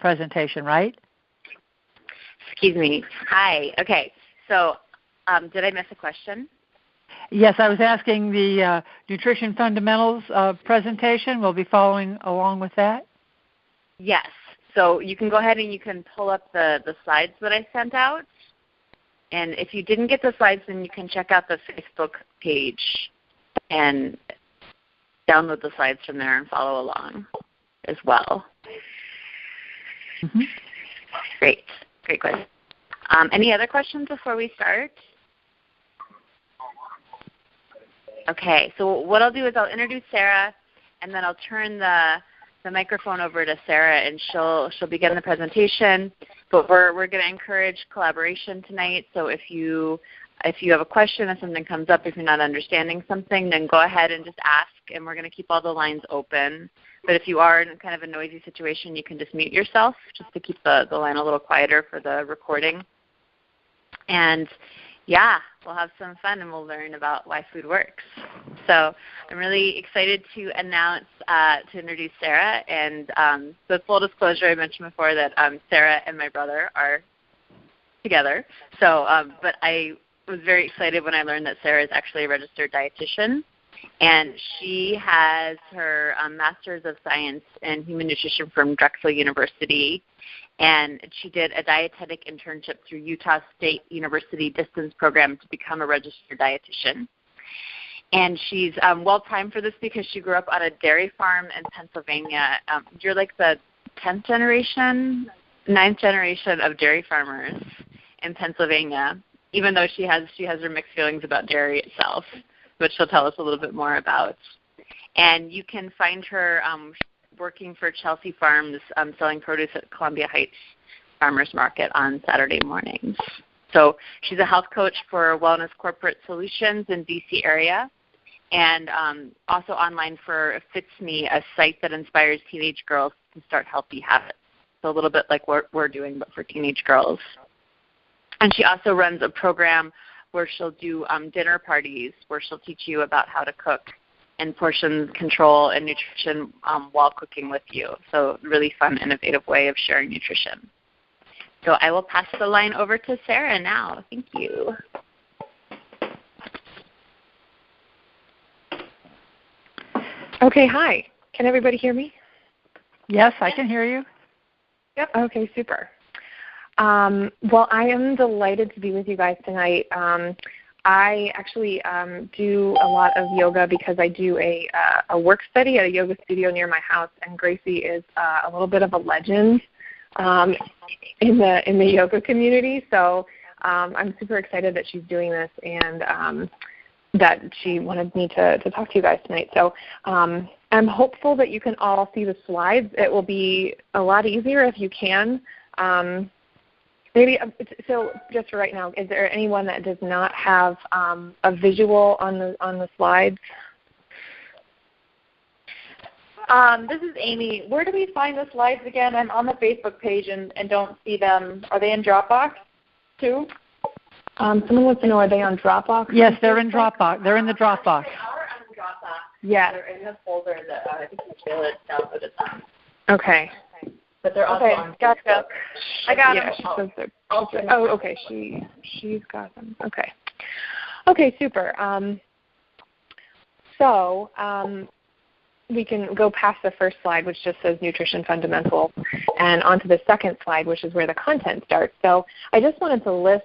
presentation, right? Excuse me. Hi. Okay. So did I miss a question? Yes, I was asking the Nutrition Fundamentals presentation. We'll be following along with that. Yes. So you can go ahead and you can pull up the slides that I sent out. And if you didn't get the slides, then you can check out the Facebook page and download the slides from there and follow along as well. Mm-hmm. Great. Great question. Any other questions before we start? Okay, so what I'll do is I'll introduce Sarah, and then I'll turn the microphone over to Sarah, and she'll begin the presentation. But we're going to encourage collaboration tonight. So if you have a question, if something comes up, if you're not understanding something, then go ahead and just ask, and we're going to keep all the lines open. But if you are in kind of a noisy situation, you can just mute yourself just to keep the line a little quieter for the recording. And yeah, we'll have some fun and we'll learn about why food works. So I'm really excited to announce, to introduce Sarah. And so full disclosure, I mentioned before that Sarah and my brother are together. So, but I was very excited when I learned that Sarah is actually a registered dietitian. And she has her Master's of Science in Human Nutrition from Drexel University. And she did a dietetic internship through Utah State University distance program to become a registered dietitian. And she's well-timed for this because she grew up on a dairy farm in Pennsylvania. You're like the 10th generation, 9th generation of dairy farmers in Pennsylvania, even though she has her mixed feelings about dairy itself, which she'll tell us a little bit more about. And you can find her working for Chelsea Farms, selling produce at Columbia Heights Farmers Market on Saturday mornings. So she's a health coach for Wellness Corporate Solutions in D.C. area, and also online for Fits Me, a site that inspires teenage girls to start healthy habits. So a little bit like what we're doing, but for teenage girls. And she also runs a program where she'll do dinner parties where she'll teach you about how to cook and portion control and nutrition while cooking with you. So really fun, innovative way of sharing nutrition. So I will pass the line over to Sarah now. Thank you. Okay, hi. Can everybody hear me? Yes, I can hear you. Yep. Okay, super. Well, I am delighted to be with you guys tonight. I actually do a lot of yoga because I do a work study at a yoga studio near my house, and Gracie is a little bit of a legend in the yoga community. So I'm super excited that she's doing this and that she wanted me to talk to you guys tonight. So I'm hopeful that you can all see the slides. It will be a lot easier if you can. So just for right now, is there anyone that does not have a visual on the slides? This is Amy. Where do we find the slides again? I'm on the Facebook page and don't see them. Are they in Dropbox too? Someone wants to know, are they on Dropbox? Yes, they're in Dropbox. They're in the Dropbox. They are on Dropbox. Yeah. They're in the folder that I think Michaela downloaded them. Okay. But they're also on Facebook. Gotcha. I got them. She says they're, okay. She's got them. Okay. Okay, super. So we can go past the first slide, which just says Nutrition Fundamentals, and onto the second slide, which is where the content starts. So I just wanted to list,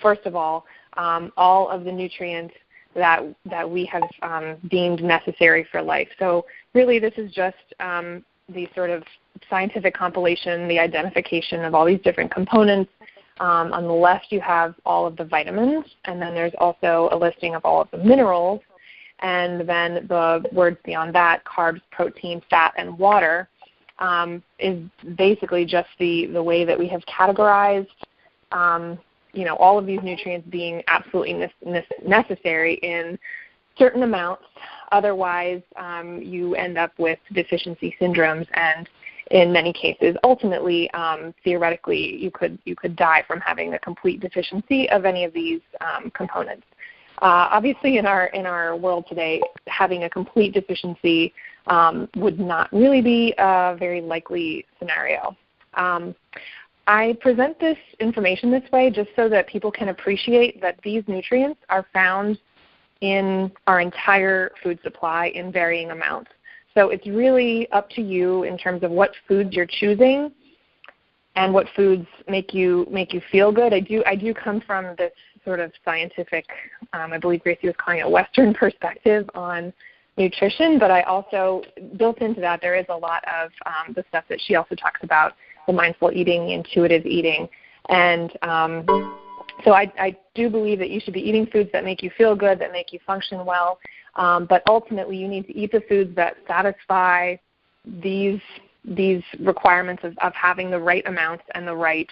first of all of the nutrients that we have deemed necessary for life. So really this is just the sort of scientific compilation, the identification of all these different components. On the left you have all of the vitamins, and then there's also a listing of all of the minerals, and then the words beyond that, carbs, protein, fat, and water, is basically just the way that we have categorized all of these nutrients being absolutely necessary in certain amounts. Otherwise, you end up with deficiency syndromes, and in many cases, ultimately, theoretically, you could die from having a complete deficiency of any of these components. Obviously, in our world today, having a complete deficiency would not really be a very likely scenario. I present this information this way just so that people can appreciate that these nutrients are found in our entire food supply in varying amounts. So it's really up to you in terms of what foods you're choosing and what foods make you feel good. I do come from this sort of scientific, I believe Gracie was calling it a Western perspective on nutrition, but I also, built into that, there is a lot of the stuff that she also talks about, the mindful eating, the intuitive eating. And so I do believe that you should be eating foods that make you feel good, that make you function well, but ultimately you need to eat the foods that satisfy these requirements of having the right amounts and the right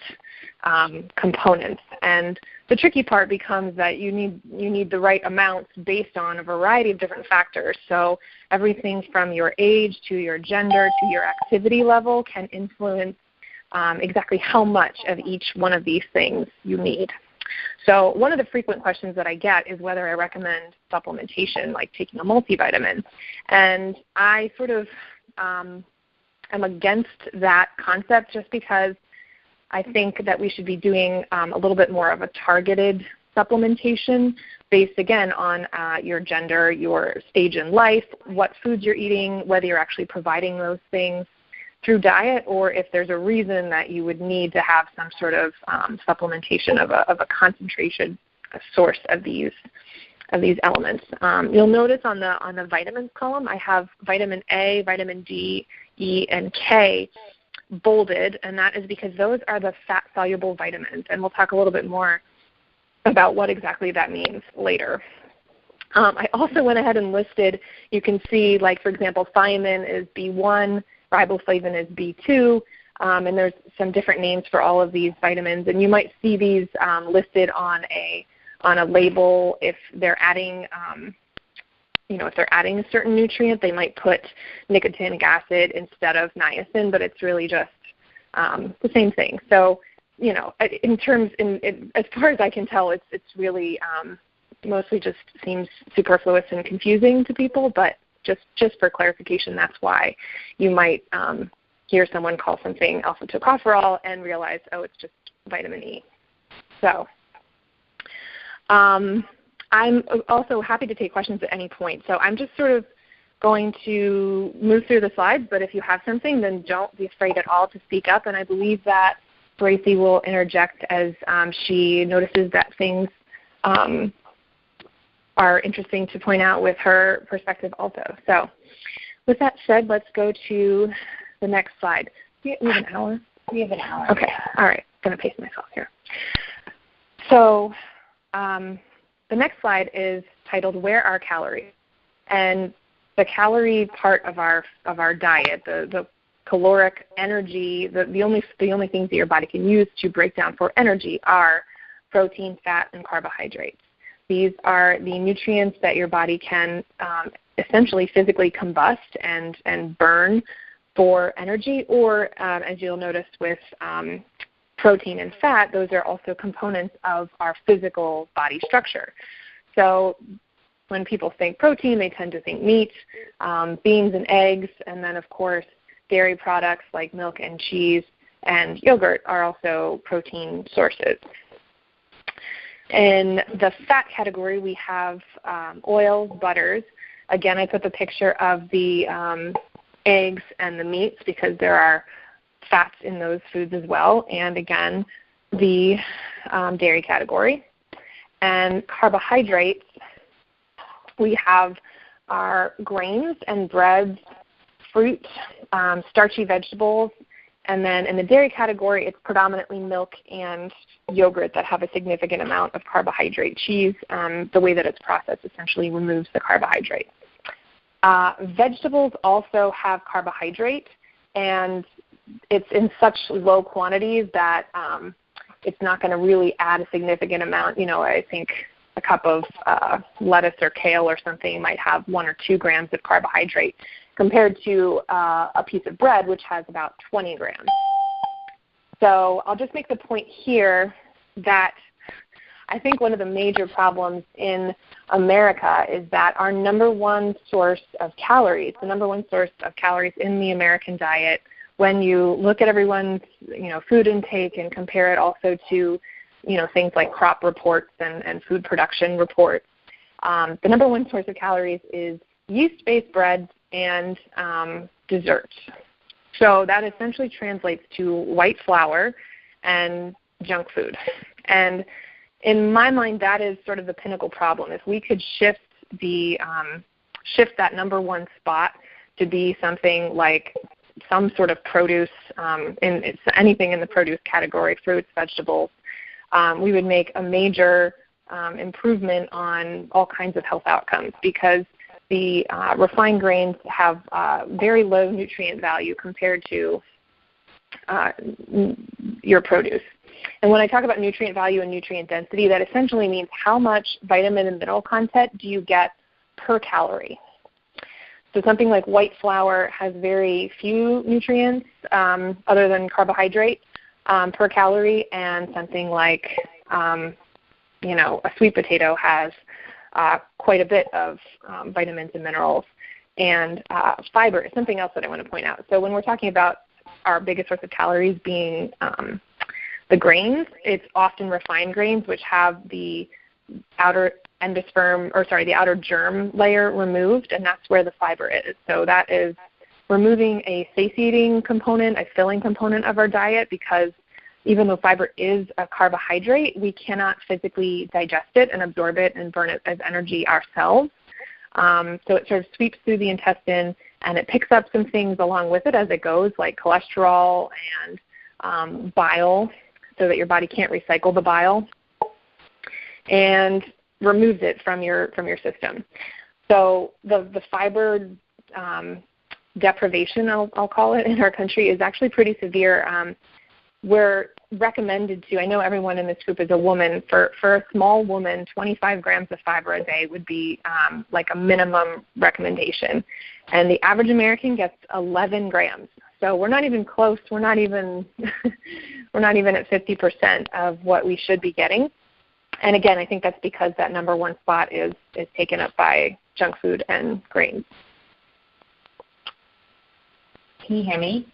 components. And the tricky part becomes that you need the right amounts based on a variety of different factors. So everything from your age to your gender to your activity level can influence exactly how much of each one of these things you need. So one of the frequent questions that I get is whether I recommend supplementation, like taking a multivitamin. And I sort of am against that concept just because I think that we should be doing a little bit more of a targeted supplementation based, again, on your gender, your stage in life, what foods you're eating, whether you're actually providing those things through diet, or if there's a reason that you would need to have some sort of supplementation of a concentration, a source of these elements. You'll notice on the vitamins column, I have vitamin A, vitamin D, E, and K bolded, and that is because those are the fat-soluble vitamins, and we'll talk a little bit more about what exactly that means later. I also went ahead and listed, you can see, like, for example, thiamine is B1, riboflavin is B2, and there's some different names for all of these vitamins, and you might see these listed on a label if they're adding, if they're adding a certain nutrient, they might put nicotinic acid instead of niacin, but it's really just the same thing. So, as far as I can tell, it's really mostly just seems superfluous and confusing to people, but just for clarification, that's why you might hear someone call something alpha-tocopherol and realize, oh, it's just vitamin E. So I'm also happy to take questions at any point. So I'm just sort of going to move through the slides, but if you have something, then don't be afraid at all to speak up. And I believe that Gracie will interject as she notices that things are interesting to point out with her perspective also. So with that said, let's go to the next slide. We have an hour? We have an hour. Okay. All right. I'm going to pace myself here. So the next slide is titled "Where Are Calories?" And the calorie part of our diet, the caloric energy, the only things that your body can use to break down for energy are protein, fat, and carbohydrates. These are the nutrients that your body can essentially physically combust and burn for energy, or as you'll notice with protein and fat, those are also components of our physical body structure. So when people think protein, they tend to think meat, beans and eggs, and then, of course, dairy products like milk and cheese and yogurt are also protein sources. In the fat category, we have oils, butters. Again, I put the picture of the eggs and the meats because there are fats in those foods as well. And again, the dairy category. And carbohydrates, we have our grains and breads, fruit, starchy vegetables, and then in the dairy category, it's predominantly milk and yogurt that have a significant amount of carbohydrate. Cheese, the way that it's processed, essentially removes the carbohydrate. Vegetables also have carbohydrate, and it's in such low quantities that it's not going to really add a significant amount. I think a cup of lettuce or kale or something might have 1 or 2 grams of carbohydrate compared to a piece of bread, which has about 20 grams. So I'll just make the point here that I think one of the major problems in America is that our number one source of calories, the number one source of calories in the American diet, when you look at everyone's, food intake and compare it also to, things like crop reports and food production reports, the number one source of calories is yeast-based breads and desserts. So that essentially translates to white flour and junk food. And in my mind, that is sort of the pinnacle problem. If we could shift that number one spot to be something like some sort of produce, anything in the produce category, fruits, vegetables, we would make a major improvement on all kinds of health outcomes, because the refined grains have very low nutrient value compared to your produce. And when I talk about nutrient value and nutrient density, that essentially means how much vitamin and mineral content do you get per calorie. So something like white flour has very few nutrients other than carbohydrate per calorie, and something like a sweet potato has quite a bit of vitamins and minerals. And fiber is something else that I want to point out. So when we're talking about our biggest source of calories being the grains, it's often refined grains, which have the outer the outer germ layer removed, and that's where the fiber is. So that is removing a satiating component, a filling component of our diet, because even though fiber is a carbohydrate, we cannot physically digest it and absorb it and burn it as energy ourselves. So it sort of sweeps through the intestine, and it picks up some things along with it as it goes, like cholesterol and bile, so that your body can't recycle the bile, and removes it from your system. So the fiber deprivation, I'll call it, in our country is actually pretty severe. We're recommended to, I know everyone in this group is a woman, for a small woman, 25 grams of fiber a day would be like a minimum recommendation. And the average American gets 11 grams. So we're not even close. We're not even at 50% of what we should be getting. And again, I think that's because that number one spot is taken up by junk food and grains. Can you hear me?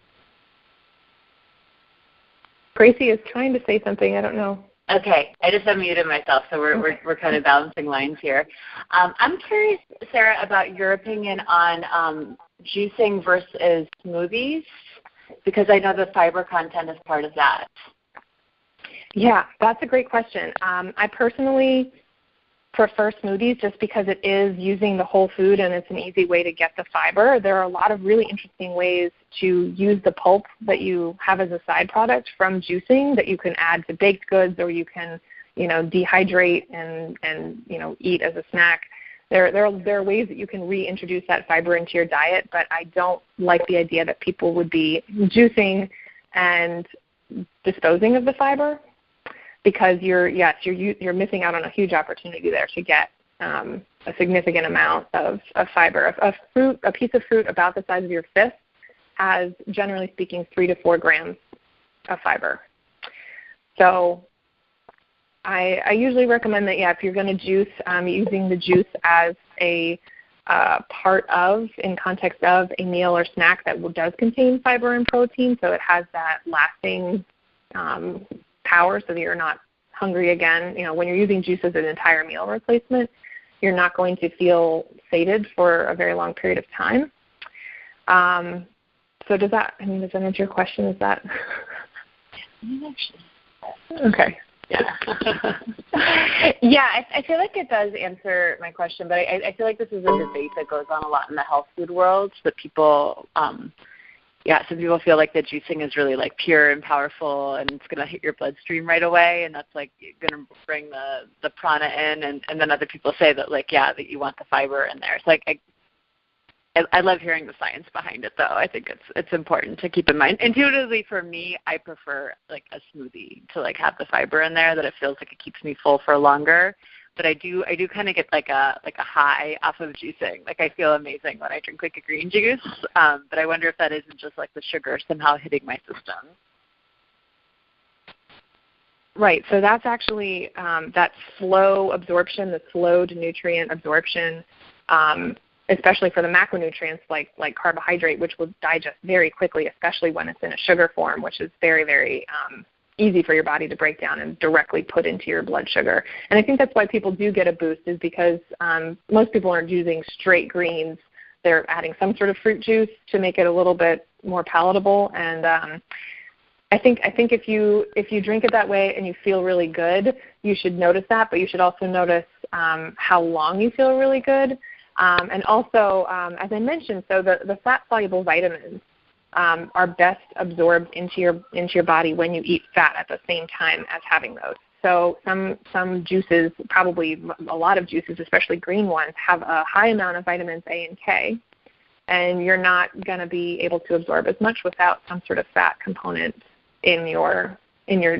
Gracie is trying to say something. I don't know. Okay, I just unmuted myself, so we're kind of balancing lines here. I'm curious, Sarah, about your opinion on juicing versus smoothies, because I know the fiber content is part of that. Yeah, that's a great question. I personally prefer smoothies just because it is using the whole food and it's an easy way to get the fiber. There are a lot of really interesting ways to use the pulp that you have as a side product from juicing that you can add to baked goods, or you can, dehydrate and eat as a snack. There are ways that you can reintroduce that fiber into your diet, but I don't like the idea that people would be juicing and disposing of the fiber, because you're missing out on a huge opportunity there to get a significant amount of fiber. A piece of fruit about the size of your fist has, generally speaking, 3 to 4 grams of fiber. So I usually recommend that, if you're going to juice, using the juice as a part of, in context of, a meal or snack that does contain fiber and protein, so it has that lasting power so that you're not hungry again. When you're using juice as an entire meal replacement, you're not going to feel sated for a very long period of time. So does that answer your question? Is that? Okay. Yeah. I feel like it does answer my question, but I feel like this is a debate that goes on a lot in the health food world, that people some people feel like the juicing is really like pure and powerful, and it's going to hit your bloodstream right away, and that's like going to bring the prana in, and then other people say that that you want the fiber in there. So I love hearing the science behind it, though. I think it's important to keep in mind. Intuitively, for me, I prefer like a smoothie to have the fiber in there, that it feels like it keeps me full for longer. But I do kind of get like a high off of juicing. I feel amazing when I drink a green juice. But I wonder if that isn't just the sugar somehow hitting my system. Right. So that's actually that slow absorption, the slowed nutrient absorption, especially for the macronutrients like carbohydrate, which will digest very quickly, especially when it's in a sugar form, which is very, very easy for your body to break down and directly put into your blood sugar. And I think that's why people do get a boost, is because most people aren't using straight greens. They're adding some sort of fruit juice to make it a little bit more palatable. And I think if you drink it that way and you feel really good, you should notice that, but you should also notice how long you feel really good. And also, as I mentioned, so the fat-soluble vitamins are best absorbed into your body when you eat fat at the same time as having those. So some juices, probably a lot of juices, especially green ones, have a high amount of vitamins A and K, and you're not going to be able to absorb as much without some sort of fat component in your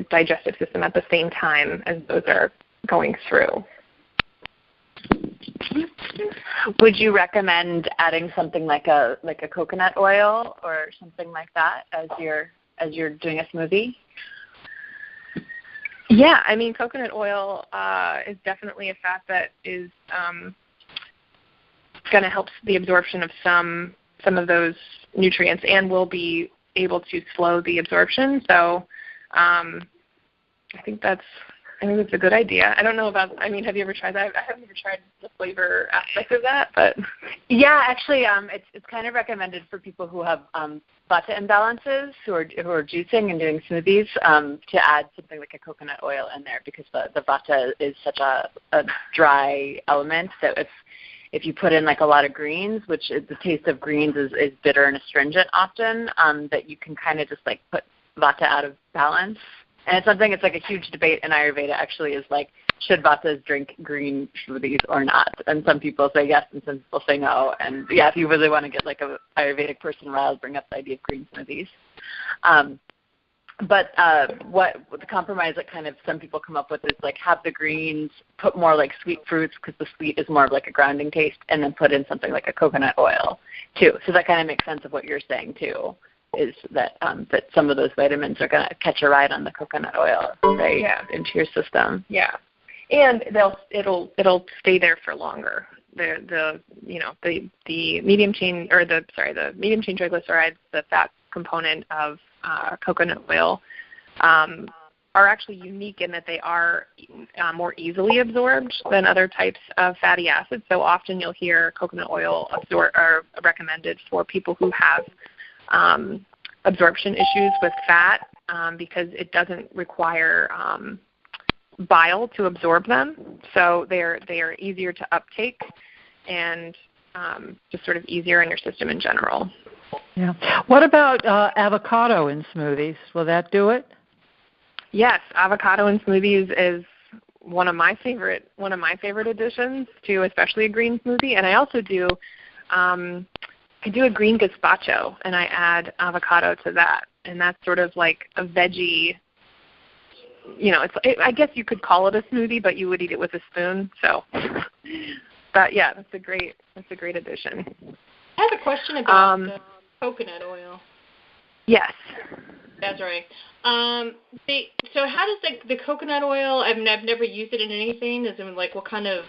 digestive system at the same time as those are going through. Would you recommend adding something like a coconut oil or something like that as you're doing a smoothie? Yeah, I mean, coconut oil is definitely a fat that is going to help the absorption of some of those nutrients and will be able to slow the absorption. So I think that's a good idea. I don't know about, have you ever tried that? I haven't ever tried the flavor aspect of that, but. Yeah, actually, it's kind of recommended for people who have vata imbalances, who are juicing and doing smoothies, to add something like a coconut oil in there, because the vata is such a dry element that if you put in like a lot of greens, which the taste of greens is bitter and astringent often, that you can kind of just like put vata out of balance. And it's like a huge debate in Ayurveda actually, is like, should vatas drink green smoothies or not? And some people say yes and some people say no. And yeah, if you really want to get like a Ayurvedic person riled, bring up the idea of green smoothies. But what the compromise that kind of some people come up with is like, have the greens, put more like sweet fruits because the sweet is more of like a grounding taste, and then put in something like a coconut oil too. So that kind of makes sense of what you're saying too, is that that some of those vitamins are going to catch a ride on the coconut oil, right? Yeah. Into your system. Yeah, and it'll stay there for longer. The medium chain the medium chain triglycerides, the fat component of coconut oil, are actually unique in that they are more easily absorbed than other types of fatty acids. So often you'll hear coconut oil recommended for people who have absorption issues with fat, because it doesn't require bile to absorb them. So they are easier to uptake and just sort of easier in your system in general. Yeah. What about avocado in smoothies? Will that do it? Yes, avocado in smoothies is one of my favorite additions to especially a green smoothie. And I also do I do a green gazpacho, and I add avocado to that, and that's sort of like a veggie. I guess you could call it a smoothie, but you would eat it with a spoon. So, but yeah, that's a great addition. I have a question about the coconut oil. Yes. That's right. So how does the coconut oil? I've never used it in anything. What kind of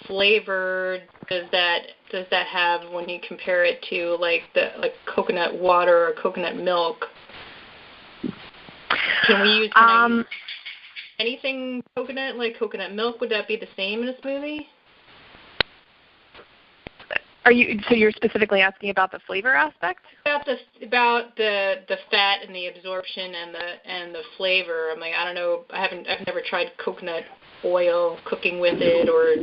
flavor does that have when you compare it to like coconut water or coconut milk? Can we use anything coconut, like coconut milk? Would that be the same in a smoothie? So you're specifically asking about the flavor aspect? About the fat and the absorption and the flavor. I'm like, I don't know. I've never tried coconut oil cooking with it, or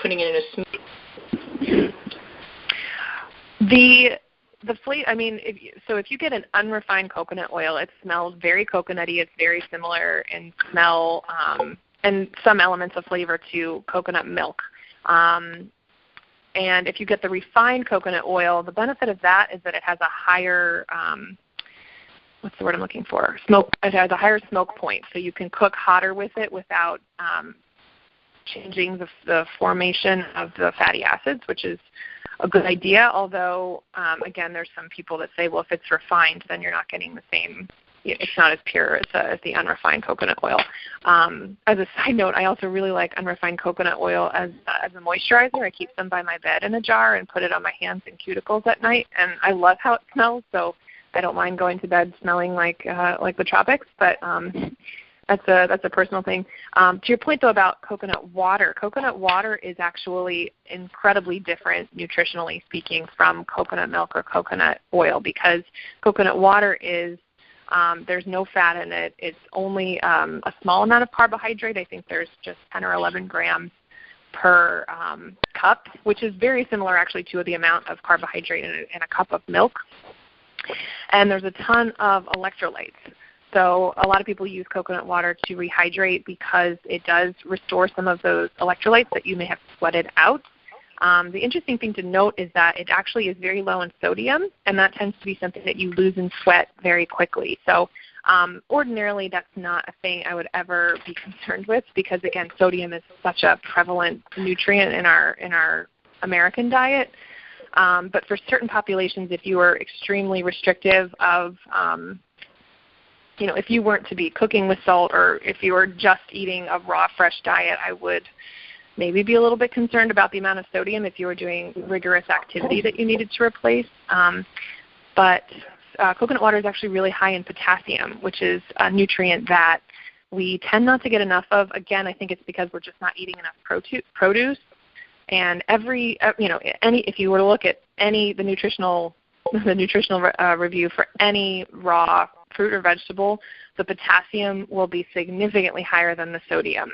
putting it in a smoothie. The flavor. If you get an unrefined coconut oil, it smells very coconutty. It's very similar in smell and some elements of flavor to coconut milk. And if you get the refined coconut oil, the benefit of that is that it has a higher, what's the word I'm looking for? Smoke. It has a higher smoke point, so you can cook hotter with it without changing the formation of the fatty acids, which is a good idea. Although, again, there's some people that say, well, if it's refined, then you're not getting the same it's not as pure as the unrefined coconut oil. As a side note, I also really like unrefined coconut oil as a moisturizer. I keep some by my bed in a jar and put it on my hands and cuticles at night, and I love how it smells. So I don't mind going to bed smelling like the tropics, but that's a personal thing. To your point, though, about coconut water is actually incredibly different, nutritionally speaking, from coconut milk or coconut oil, because coconut water is there's no fat in it. It's only a small amount of carbohydrate. I think there's just 10 or 11 grams per cup, which is very similar actually to the amount of carbohydrate in a cup of milk. And there's a ton of electrolytes. So a lot of people use coconut water to rehydrate because it does restore some of those electrolytes that you may have sweated out. The interesting thing to note is that it actually is very low in sodium, and that tends to be something that you lose in sweat very quickly. So ordinarily that's not a thing I would ever be concerned with because, again, sodium is such a prevalent nutrient in our American diet. But for certain populations, if you are extremely restrictive of if you weren't to be cooking with salt, or if you were just eating a raw, fresh diet, I would maybe be a little bit concerned about the amount of sodium if you were doing rigorous activity that you needed to replace. But coconut water is actually really high in potassium, which is a nutrient that we tend not to get enough of. Again, I think it's because we're just not eating enough produce. And if you were to look at the nutritional review for any raw fruit or vegetable, the potassium will be significantly higher than the sodium.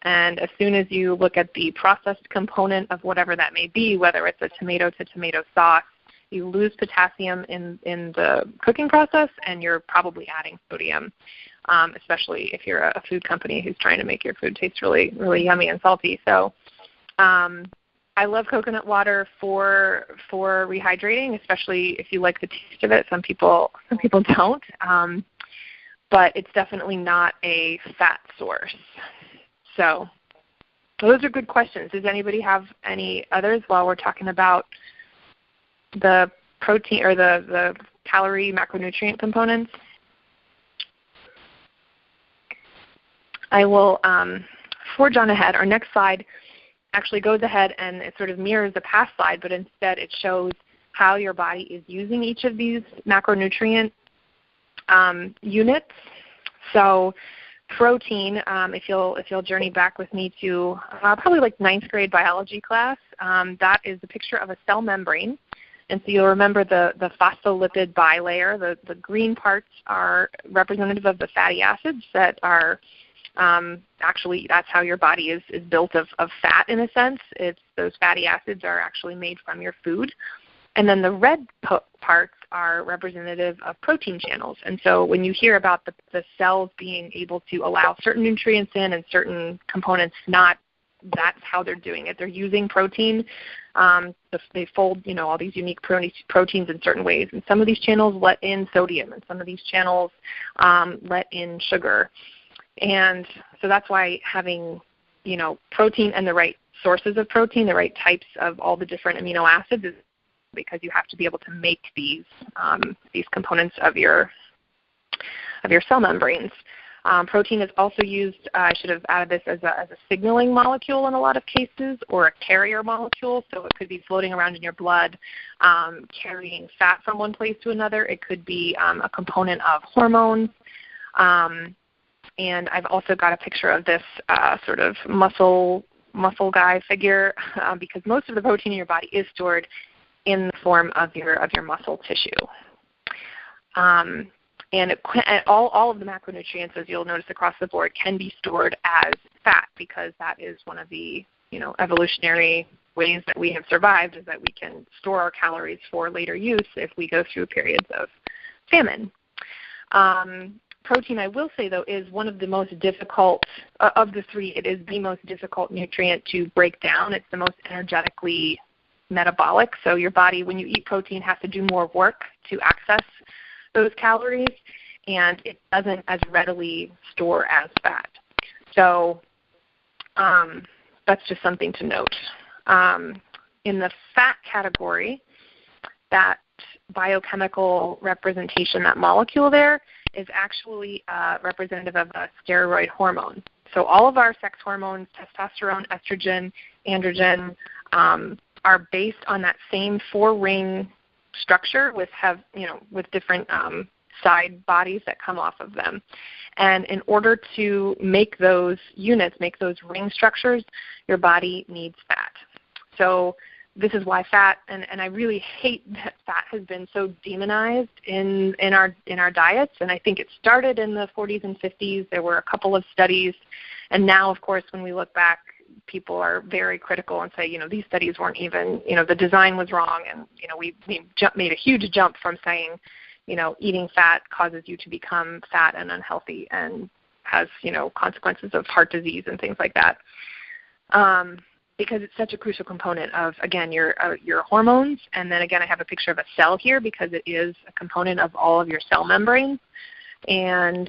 And as soon as you look at the processed component of whatever that may be, whether it's a tomato-to-tomato sauce, you lose potassium in the cooking process, and you're probably adding sodium, especially if you're a food company who's trying to make your food taste really, really yummy and salty. So I love coconut water for rehydrating, especially if you like the taste of it. Some people don't, but it's definitely not a fat source. So those are good questions. Does anybody have any others while we're talking about the protein or the calorie macronutrient components? I will forge on ahead. Our next slide actually goes ahead and it sort of mirrors the past slide, but instead it shows how your body is using each of these macronutrient units. So protein, if you'll journey back with me to probably like 9th grade biology class, that is a picture of a cell membrane. And so you'll remember the phospholipid bilayer. The green parts are representative of the fatty acids that are actually, that's how your body is built of fat in a sense. Those fatty acids are actually made from your food. And then the red parts are representative of protein channels. And so when you hear about the cells being able to allow certain nutrients in and certain components not, that's how they're doing it. They're using protein. They fold, all these unique proteins in certain ways. And some of these channels let in sodium, and some of these channels let in sugar. And so that's why having, protein and the right sources of protein, the right types of all the different amino acids, is because you have to be able to make these components of your cell membranes. Protein is also used, I should have added this, as a signaling molecule in a lot of cases, or a carrier molecule. So it could be floating around in your blood, carrying fat from one place to another. It could be a component of hormones. And I've also got a picture of this sort of muscle guy figure because most of the protein in your body is stored in the form of your muscle tissue. And all of the macronutrients, as you'll notice across the board, can be stored as fat because that is one of the evolutionary ways that we have survived, is that we can store our calories for later use if we go through periods of famine. Protein, I will say, though, is one of the most difficult of the three. It is the most difficult nutrient to break down. It's the most energetically metabolic. So your body, when you eat protein, has to do more work to access those calories, and it doesn't as readily store as fat. So that's just something to note. In the fat category, that biochemical representation, that molecule there, is actually representative of a steroid hormone. So all of our sex hormones, testosterone, estrogen, androgen, are based on that same 4-ring structure with different side bodies that come off of them. And in order to make those units, make those ring structures, your body needs fat. So this is why fat, and I really hate that fat has been so demonized in our diets, and I think it started in the 40s and 50s. There were a couple of studies, and now, of course, when we look back, people are very critical and say, these studies weren't even, the design was wrong, and, we made a huge jump from saying, eating fat causes you to become fat and unhealthy and has, consequences of heart disease and things like that. Because it's such a crucial component of, again, your hormones. And then, again, I have a picture of a cell here because it is a component of all of your cell membranes and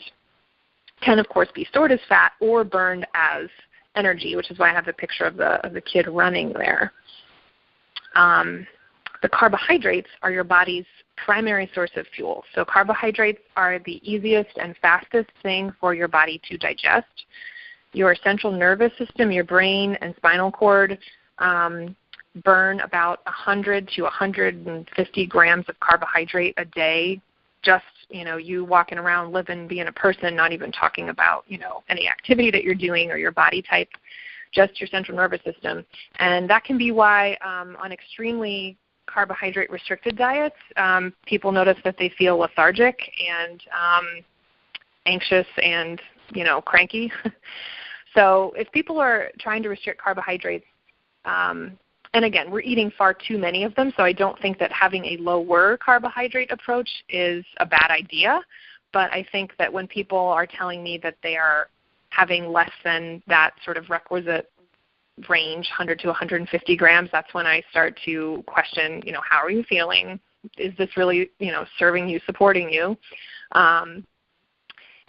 can, of course, be stored as fat or burned as energy, which is why I have the picture of the kid running there. The carbohydrates are your body's primary source of fuel. So carbohydrates are the easiest and fastest thing for your body to digest. Your central nervous system, your brain and spinal cord burn about 100 to 150 grams of carbohydrate a day. Just, you walking around, living, being a person, not even talking about, any activity that you're doing or your body type, just your central nervous system. And that can be why on extremely carbohydrate-restricted diets, people notice that they feel lethargic and anxious and, cranky. So if people are trying to restrict carbohydrates, and again, we're eating far too many of them, so I don't think that having a lower carbohydrate approach is a bad idea. But I think that when people are telling me that they are having less than that sort of requisite range, 100 to 150 grams, that's when I start to question, how are you feeling? Is this really, serving you, supporting you?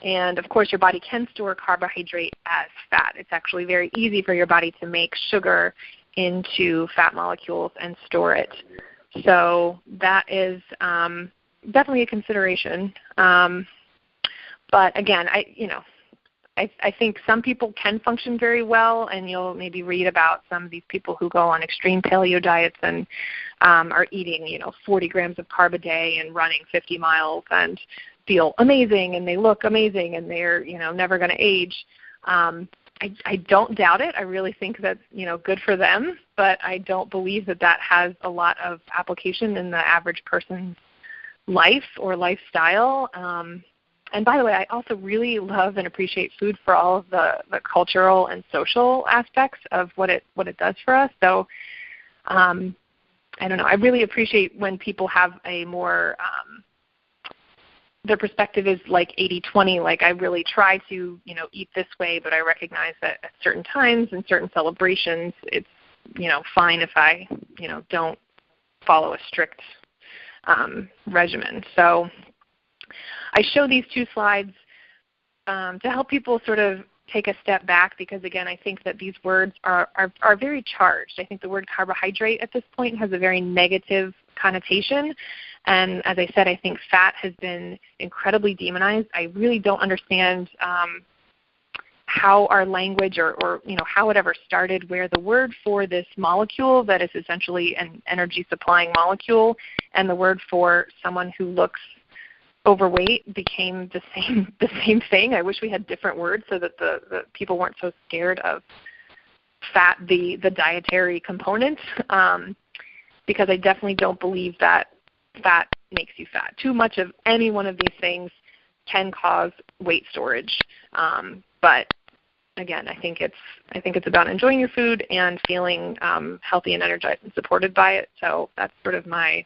And, of course, your body can store carbohydrate as fat. It's actually very easy for your body to make sugar into fat molecules and store it. So that is definitely a consideration. But, again, I think some people can function very well, and you'll maybe read about some of these people who go on extreme paleo diets and are eating, 40 grams of carb a day and running 50 miles and feel amazing and they look amazing and they're, never going to age. I don't doubt it. I really think that's, good for them, but I don't believe that has a lot of application in the average person's life or lifestyle. And by the way, I also really love and appreciate food for all of the cultural and social aspects of what it does for us. So I don't know. I really appreciate when people have a more their perspective is like 80-20, like I really try to, eat this way, but I recognize that at certain times and certain celebrations, it's, fine if I, don't follow a strict regimen. So I show these two slides to help people sort of take a step back because, again, I think that these words are very charged. I think the word carbohydrate at this point has a very negative connotation. And as I said, I think fat has been incredibly demonized. I really don't understand how our language or how it ever started, where the word for this molecule that is essentially an energy supplying molecule and the word for someone who looks overweight became the same thing. I wish we had different words so that the people weren't so scared of fat, the dietary component, because I definitely don't believe that fat makes you fat. Too much of any one of these things can cause weight storage. But again, I think it's about enjoying your food and feeling healthy and energized and supported by it. So that's sort of my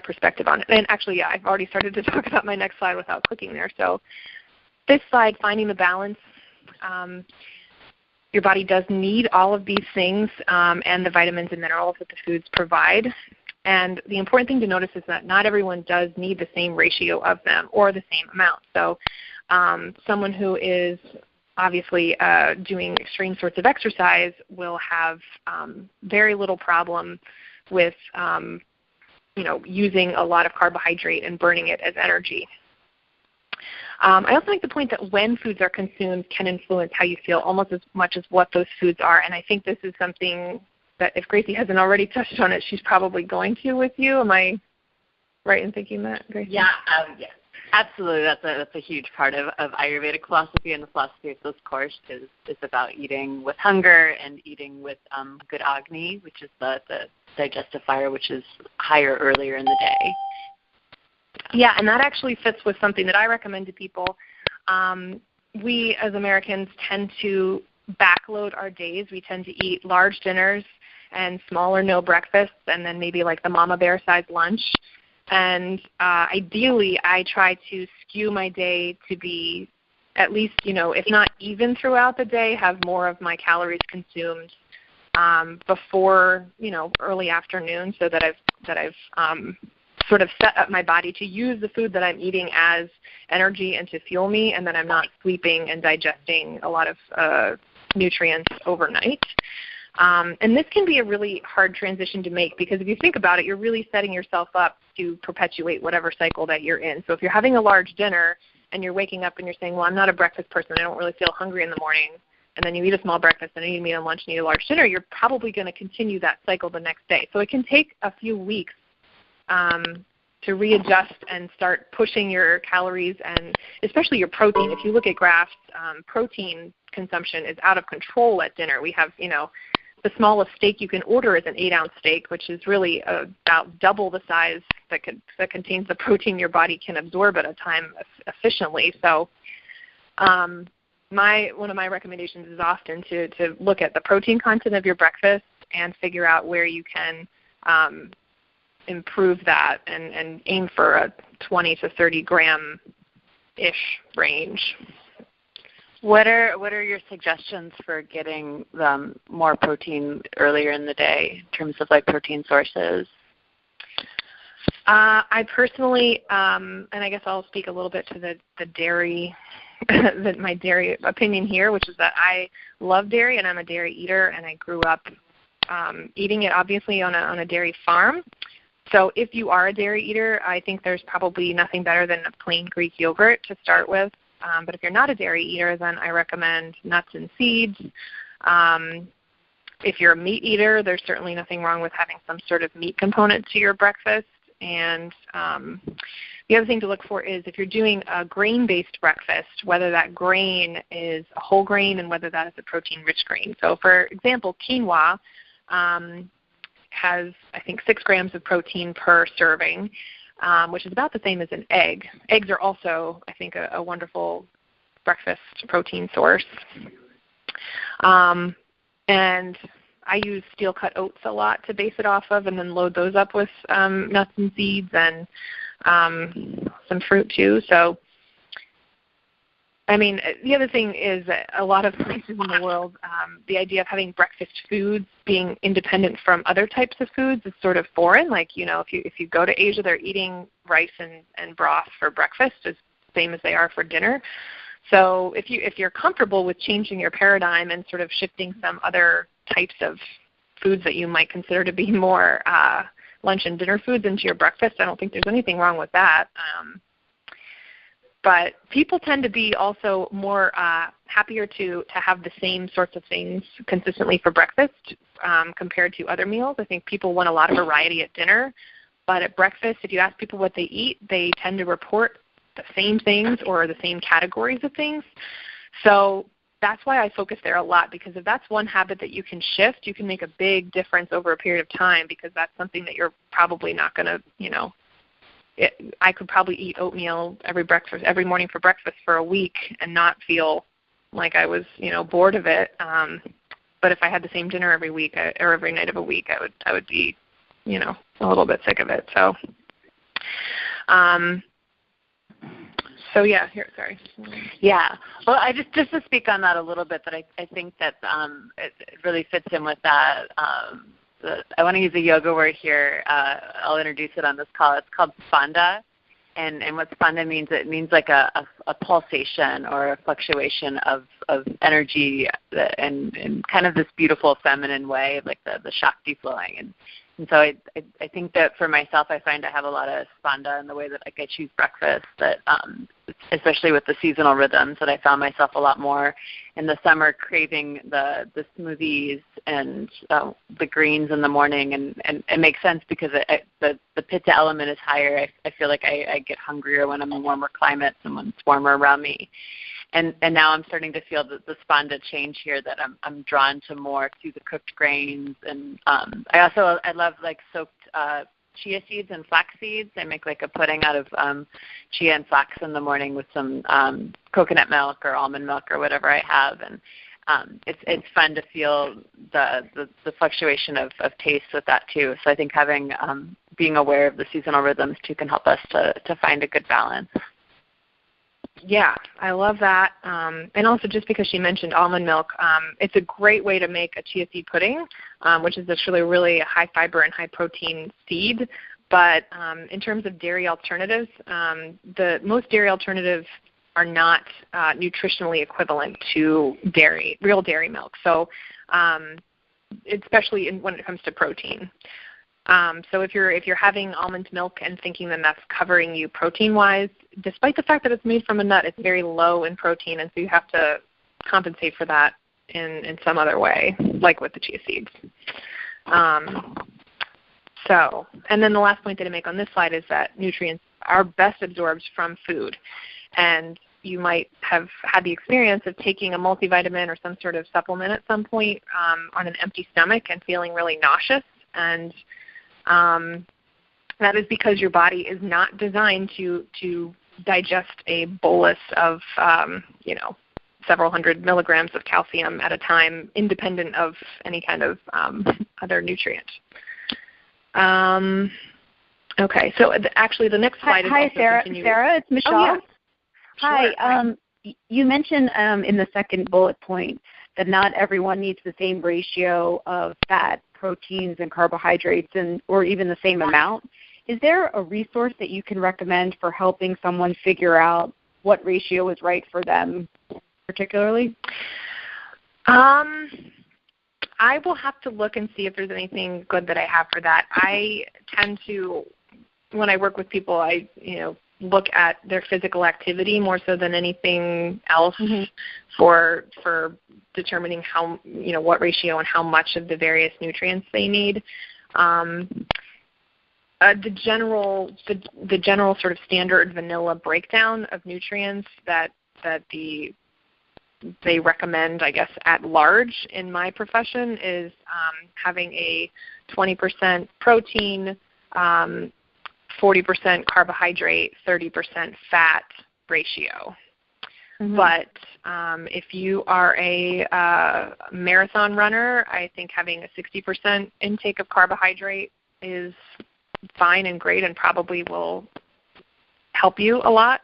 perspective on it. And actually, yeah, I've already started to talk about my next slide without clicking there. So this slide, finding the balance. Your body does need all of these things and the vitamins and minerals that the foods provide. And the important thing to notice is that not everyone does need the same ratio of them or the same amount. So someone who is obviously doing extreme sorts of exercise will have very little problem with using a lot of carbohydrate and burning it as energy. I also like the point that when foods are consumed can influence how you feel almost as much as what those foods are. And I think this is something that if Gracie hasn't already touched on it, she's probably going to with you. Am I right in thinking that, Gracie? Yeah, yes. Absolutely. That's a huge part of Ayurvedic philosophy, and the philosophy of this course is about eating with hunger and eating with good Agni, which is the digestive fire, which is higher earlier in the day. Yeah, and that actually fits with something that I recommend to people. We as Americans tend to backload our days. We tend to eat large dinners and small or no breakfasts, and then maybe like the mama bear size lunch. And ideally, I try to skew my day to be at least, if not even throughout the day, have more of my calories consumed before, early afternoon, so that I've sort of set up my body to use the food that I'm eating as energy and to fuel me, and that I'm not sleeping and digesting a lot of nutrients overnight. And this can be a really hard transition to make, because if you think about it, you're really setting yourself up to perpetuate whatever cycle that you're in. So if you're having a large dinner and you're waking up and you're saying, well, I'm not a breakfast person, I don't really feel hungry in the morning, and then you eat a small breakfast and then you eat a lunch and eat a large dinner, you're probably going to continue that cycle the next day. So it can take a few weeks to readjust and start pushing your calories and especially your protein. If you look at graphs, protein consumption is out of control at dinner. We have, the smallest steak you can order is an 8-ounce steak, which is really about double the size that contains the protein your body can absorb at a time efficiently. So one of my recommendations is often to look at the protein content of your breakfast and figure out where you can improve that and aim for a 20 to 30 gram-ish range. What are your suggestions for getting more protein earlier in the day in terms of like protein sources? I personally, and I guess I'll speak a little bit to the dairy, my dairy opinion here, which is that I love dairy and I'm a dairy eater, and I grew up eating it obviously on a dairy farm. So if you are a dairy eater, I think there's probably nothing better than a plain Greek yogurt to start with. But if you're not a dairy eater, then I recommend nuts and seeds. If you're a meat eater, there's certainly nothing wrong with having some sort of meat component to your breakfast. And the other thing to look for is if you're doing a grain-based breakfast, whether that grain is a whole grain and whether that is a protein-rich grain. So, for example, quinoa has, I think, 6 grams of protein per serving, which is about the same as an egg. Eggs are also, I think, a wonderful breakfast protein source. And I use steel-cut oats a lot to base it off of, and then load those up with nuts and seeds and some fruit too. So, I mean, the other thing is that a lot of places in the world, the idea of having breakfast foods being independent from other types of foods is sort of foreign. Like, if you go to Asia, they're eating rice and broth for breakfast, as same as they are for dinner. So if you're comfortable with changing your paradigm and sort of shifting some other types of foods that you might consider to be more lunch and dinner foods into your breakfast, I don't think there's anything wrong with that. But people tend to be also more happier to have the same sorts of things consistently for breakfast compared to other meals. I think people want a lot of variety at dinner, but at breakfast, if you ask people what they eat, they tend to report the same things or the same categories of things. So that's why I focus there a lot, because if that's one habit that you can shift, you can make a big difference over a period of time, because that's something that you're probably not going to, I could probably eat oatmeal every morning for breakfast for a week and not feel like I was, bored of it. But if I had the same dinner every week or every night of a week, I would be, a little bit sick of it. So, yeah, here, sorry. Yeah. Well, I just to speak on that a little bit, that I think that it really fits in with that. I want to use a yoga word here. I'll introduce it on this call. It's called spanda. And what spanda means, it means like a pulsation or a fluctuation of energy and kind of this beautiful feminine way, like the Shakti flowing. And so I think that for myself, I find I have a lot of sponda in the way that like I choose breakfast, that especially with the seasonal rhythms, that I found myself a lot more in the summer craving the smoothies and the greens in the morning, and it makes sense because the pitta element is higher. I feel like I get hungrier when I'm in warmer climates and when it's warmer around me. And now I'm starting to feel the sponda change here, that I'm drawn to more to the cooked grains. And I love like soaked chia seeds and flax seeds. I make like a pudding out of chia and flax in the morning with some coconut milk or almond milk or whatever I have. And it's fun to feel the fluctuation of taste with that too. So I think having being aware of the seasonal rhythms too can help us to find a good balance. Yeah, I love that. And also just because she mentioned almond milk, it's a great way to make a chia seed pudding, which is actually a really high fiber and high protein seed. But in terms of dairy alternatives, most dairy alternatives are not nutritionally equivalent to real dairy milk. So especially when it comes to protein. So if you're having almond milk and thinking that that's covering you protein-wise, despite the fact that it's made from a nut, it's very low in protein, and so you have to compensate for that in some other way, like with the chia seeds. And then the last point that I make on this slide is that nutrients are best absorbed from food. And you might have had the experience of taking a multivitamin or some sort of supplement at some point on an empty stomach and feeling really nauseous. And that is because your body is not designed to digest a bolus of, several hundred milligrams of calcium at a time, independent of any kind of other nutrient. Okay, so actually the next slide is Hi, also Sarah. continuing. Sarah, it's Michelle. Oh, yeah. Hi. Sure. You mentioned in the second bullet point that not everyone needs the same ratio of fat, proteins, and carbohydrates, or even the same amount. Is there a resource that you can recommend for helping someone figure out what ratio is right for them particularly? I will have to look and see if there's anything good that I have for that. I tend to, when I work with people, I look at their physical activity more so than anything else for determining how, what ratio and how much of the various nutrients they need. The general sort of standard vanilla breakdown of nutrients that they recommend, I guess, at large in my profession is having a 20% protein, 40% carbohydrate, 30% fat ratio. But if you are a marathon runner, I think having a 60% intake of carbohydrate is fine and great and probably will help you a lot.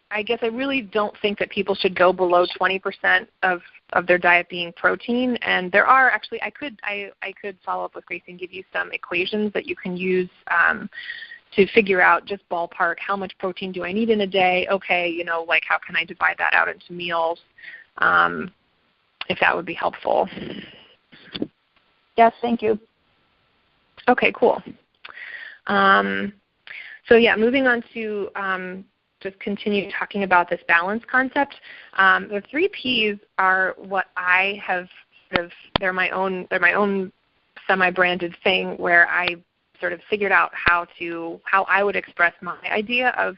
I guess I really don't think that people should go below 20% of their diet being protein. And there are actually, I could follow up with Gracie and give you some equations that you can use to figure out just ballpark how much protein do I need in a day. Okay, like how can I divide that out into meals? If that would be helpful. Yes, thank you. Okay, cool. So yeah, moving on to just continue talking about this balance concept. The 3 Ps are what I have sort of, they're my own semi-branded thing where I sort of figured out how I would express my idea of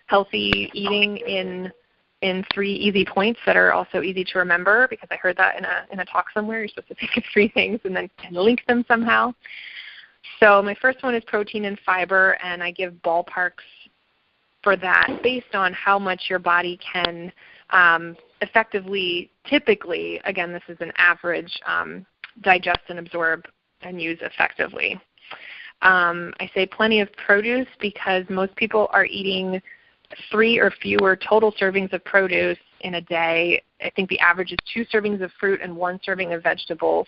healthy eating in 3 easy points that are also easy to remember, because I heard that in a talk somewhere. You're supposed to think of 3 things and then link them somehow. So my first one is protein and fiber, and I give ballparks for that based on how much your body can effectively, typically, again, this is an average, digest and absorb and use effectively. I say plenty of produce because most people are eating 3 or fewer total servings of produce in a day. I think the average is 2 servings of fruit and 1 serving of vegetables,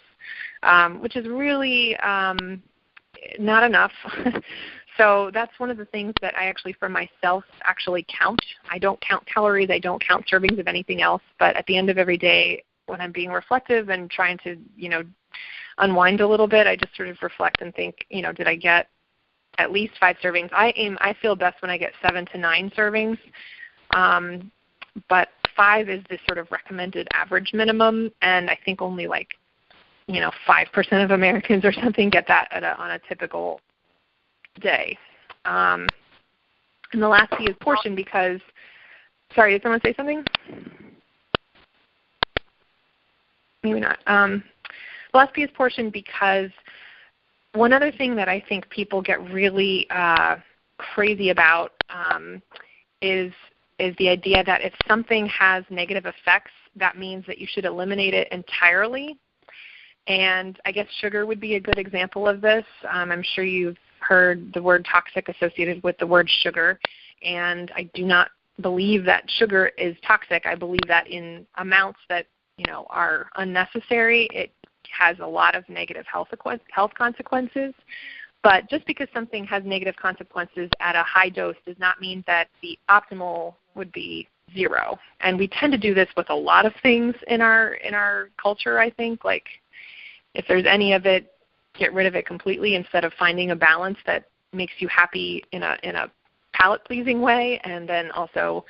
which is really not enough. So that's one of the things that I actually, for myself, actually count. I don't count calories. I don't count servings of anything else. But at the end of every day, when I'm being reflective and trying to, unwind a little bit, I just sort of reflect and think, did I get at least 5 servings? I feel best when I get 7 to 9 servings, but 5 is the sort of recommended average minimum, and I think only 5% of Americans or something get that on a typical day. And the last P is portion because, sorry, did someone say something? Maybe not. The last P is portion because one other thing that I think people get really crazy about is the idea that if something has negative effects, that means that you should eliminate it entirely. And I guess sugar would be a good example of this. I'm sure you've heard the word toxic associated with the word sugar, and I do not believe that sugar is toxic. I believe that in amounts that are unnecessary, it has a lot of negative health consequences. But just because something has negative consequences at a high dose does not mean that the optimal would be 0. And we tend to do this with a lot of things in our culture, I think. Like, if there's any of it, get rid of it completely instead of finding a balance that makes you happy in a palate-pleasing way, and then also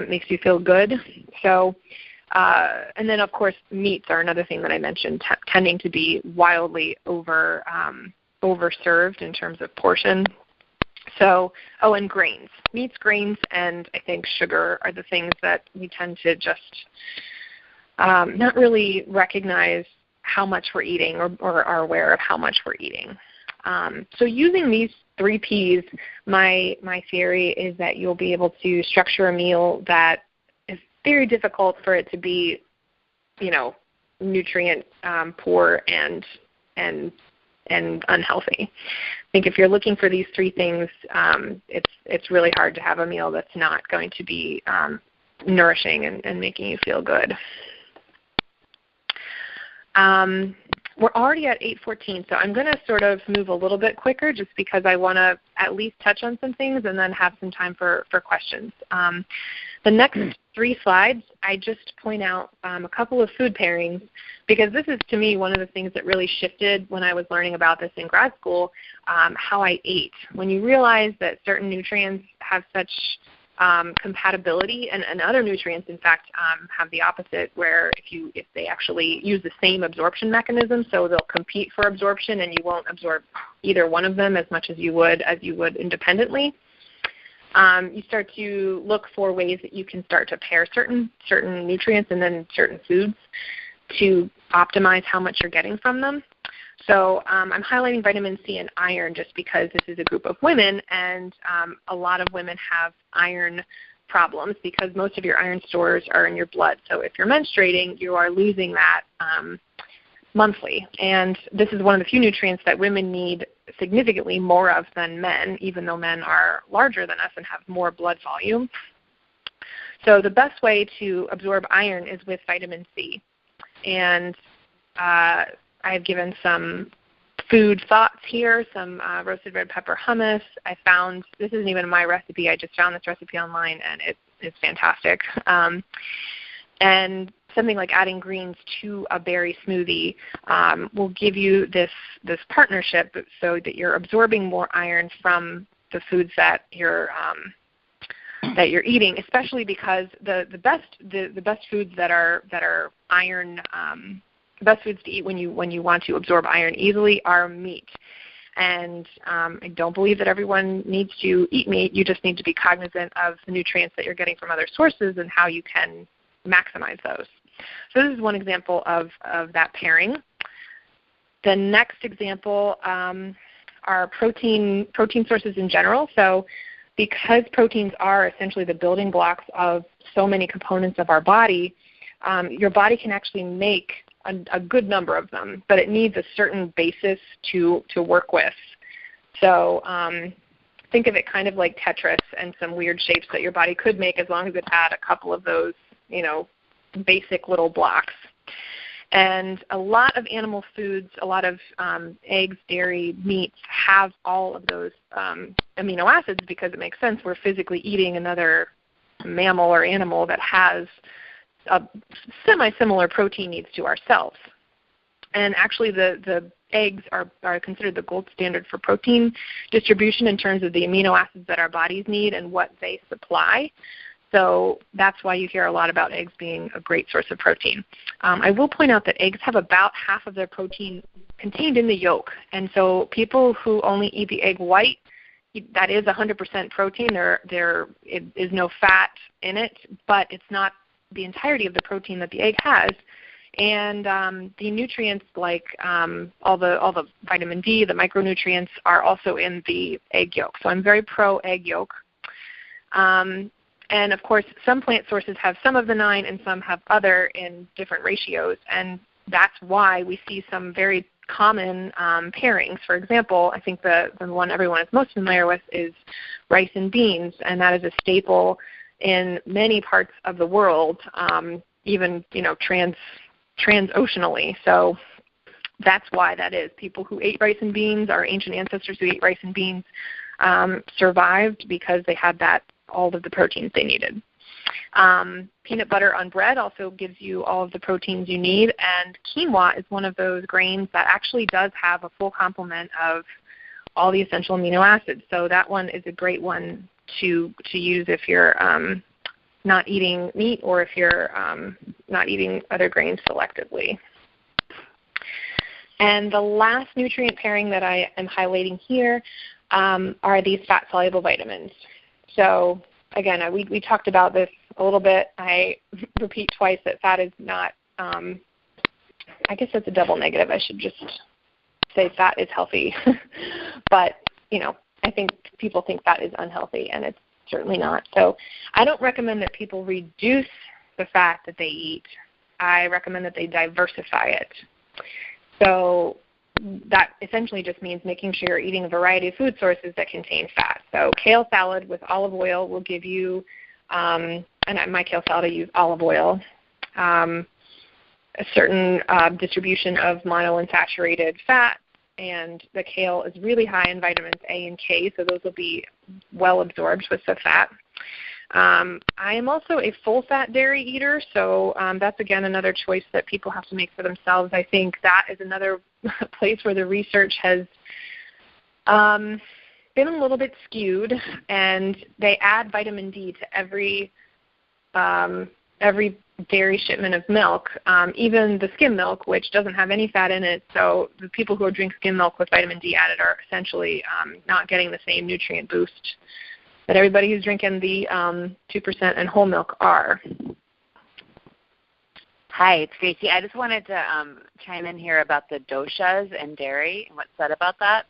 makes you feel good. So, and then, of course, meats are another thing that I mentioned, tending to be wildly overserved in terms of portion. So, and grains. Meats, grains, and I think sugar are the things that we tend to just not really recognize how much we're eating or are aware of how much we're eating. So using these 3 Ps, my theory is that you'll be able to structure a meal that is very difficult for it to be, nutrient poor and unhealthy. I think if you're looking for these 3 things, it's really hard to have a meal that's not going to be nourishing and making you feel good. We're already at 8:14, so I'm going to sort of move a little bit quicker just because I want to at least touch on some things and then have some time for questions. The next 3 slides, I just point out a couple of food pairings because this is, to me, one of the things that really shifted when I was learning about this in grad school, how I ate. When you realize that certain nutrients have such compatibility, and other nutrients, in fact, have the opposite, where if they actually use the same absorption mechanism, so they'll compete for absorption, and you won't absorb either one of them as much as you would independently. You start to look for ways that you can start to pair certain nutrients and then certain foods to optimize how much you're getting from them. So I'm highlighting vitamin C and iron just because this is a group of women, and a lot of women have iron problems because most of your iron stores are in your blood. So if you're menstruating, you are losing that monthly. And this is one of the few nutrients that women need significantly more of than men, even though men are larger than us and have more blood volume. So the best way to absorb iron is with vitamin C. And I've given some food thoughts here, some roasted red pepper hummus. I found, this isn't even my recipe, I just found this recipe online, and it's fantastic. And something like adding greens to a berry smoothie will give you this partnership so that you're absorbing more iron from the foods that you're eating, especially because the best foods that are iron, the best foods to eat when you want to absorb iron easily are meat. And I don't believe that everyone needs to eat meat. You just need to be cognizant of the nutrients that you're getting from other sources and how you can maximize those. So this is one example of that pairing. The next example are protein sources in general. So because proteins are essentially the building blocks of so many components of our body, your body can actually make a good number of them, but it needs a certain basis to work with. So think of it kind of like Tetris and some weird shapes that your body could make as long as it had a couple of those, basic little blocks. And a lot of animal foods, a lot of eggs, dairy, meats have all of those amino acids because it makes sense. We're physically eating another mammal or animal that has a semi-similar protein needs to ourselves. And actually the eggs are considered the gold standard for protein distribution in terms of the amino acids that our bodies need and what they supply. So that's why you hear a lot about eggs being a great source of protein. I will point out that eggs have about half of their protein contained in the yolk. And so people who only eat the egg white, that is 100% protein. There is no fat in it, but it's not the entirety of the protein that the egg has. And the nutrients like all the vitamin D, the micronutrients are also in the egg yolk. So I'm very pro egg yolk. And of course, some plant sources have some of the 9 and some have other in different ratios. And that's why we see some very common pairings. For example, I think the one everyone is most familiar with is rice and beans, and that is a staple in many parts of the world, even transoceanally. So that's why that is. People who ate rice and beans, our ancient ancestors who ate rice and beans, survived because they had all of the proteins they needed. Peanut butter on bread also gives you all of the proteins you need, and quinoa is one of those grains that actually does have a full complement of all the essential amino acids. So that one is a great one to use if you're not eating meat or if you're not eating other grains selectively. And the last nutrient pairing that I am highlighting here are these fat-soluble vitamins. So again, we talked about this a little bit. I repeat twice that fat is not, I guess that's a double negative. I should just say fat is healthy. But, I think people think fat is unhealthy, and it's certainly not. So I don't recommend that people reduce the fat that they eat. I recommend that they diversify it. So that essentially just means making sure you're eating a variety of food sources that contain fat. So kale salad with olive oil will give you, and my kale salad I use olive oil, a certain distribution of monounsaturated fat, and the kale is really high in vitamins A and K, so those will be well absorbed with the fat. I am also a full-fat dairy eater, so that's, again, another choice that people have to make for themselves. I think that is another place where the research has been a little bit skewed, and they add vitamin D to every dairy shipment of milk, even the skim milk, which doesn't have any fat in it. So the people who drink skim milk with vitamin D added are essentially not getting the same nutrient boost that everybody who's drinking the 2% and whole milk are. Hi, it's Gracie. I just wanted to chime in here about the doshas and dairy and what's said about that.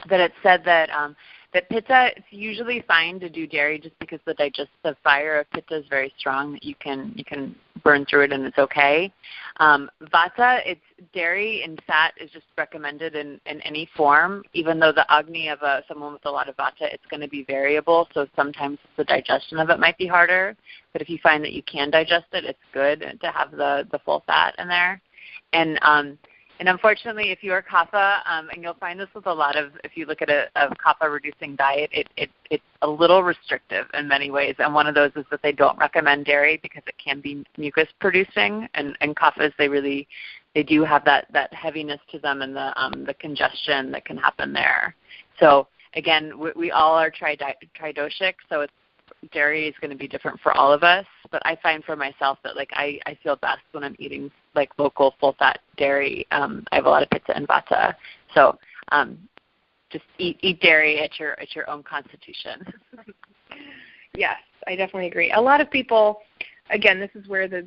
That it said that that pitta, it's usually fine to do dairy just because the digestive fire of pitta is very strong, that you can burn through it and it's okay. Vata, it's dairy and fat is just recommended in any form, even though the agni of someone with a lot of vata, it's going to be variable, so sometimes the digestion of it might be harder. But if you find that you can digest it, it's good to have the full fat in there. And unfortunately, if you are kapha, and you'll find this with a lot of, if you look at a kapha-reducing diet, it's a little restrictive in many ways. And one of those is that they don't recommend dairy because it can be mucus-producing. And kaphas, they do have that heaviness to them and the congestion that can happen there. So again, we all are tridoshic, so dairy is going to be different for all of us. But I find for myself that I feel best when I'm eating local full-fat dairy. I have a lot of pitta and vata, so just eat dairy at your own constitution. Yes, I definitely agree. A lot of people, again, this is where the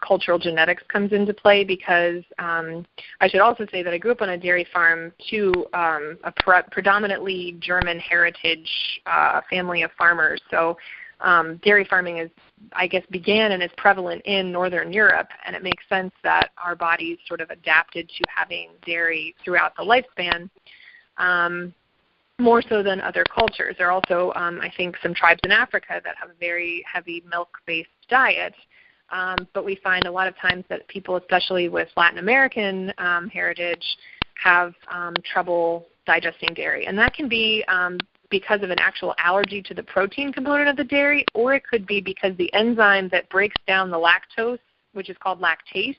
cultural genetics comes into play, because I should also say that I grew up on a dairy farm to a predominantly German heritage family of farmers. So dairy farming began and is prevalent in Northern Europe, and it makes sense that our bodies sort of adapted to having dairy throughout the lifespan, more so than other cultures. There are also, I think, some tribes in Africa that have a very heavy milk-based diet, but we find a lot of times that people, especially with Latin American heritage, have trouble digesting dairy. And that can be because of an actual allergy to the protein component of the dairy, or it could be because the enzyme that breaks down the lactose, which is called lactase,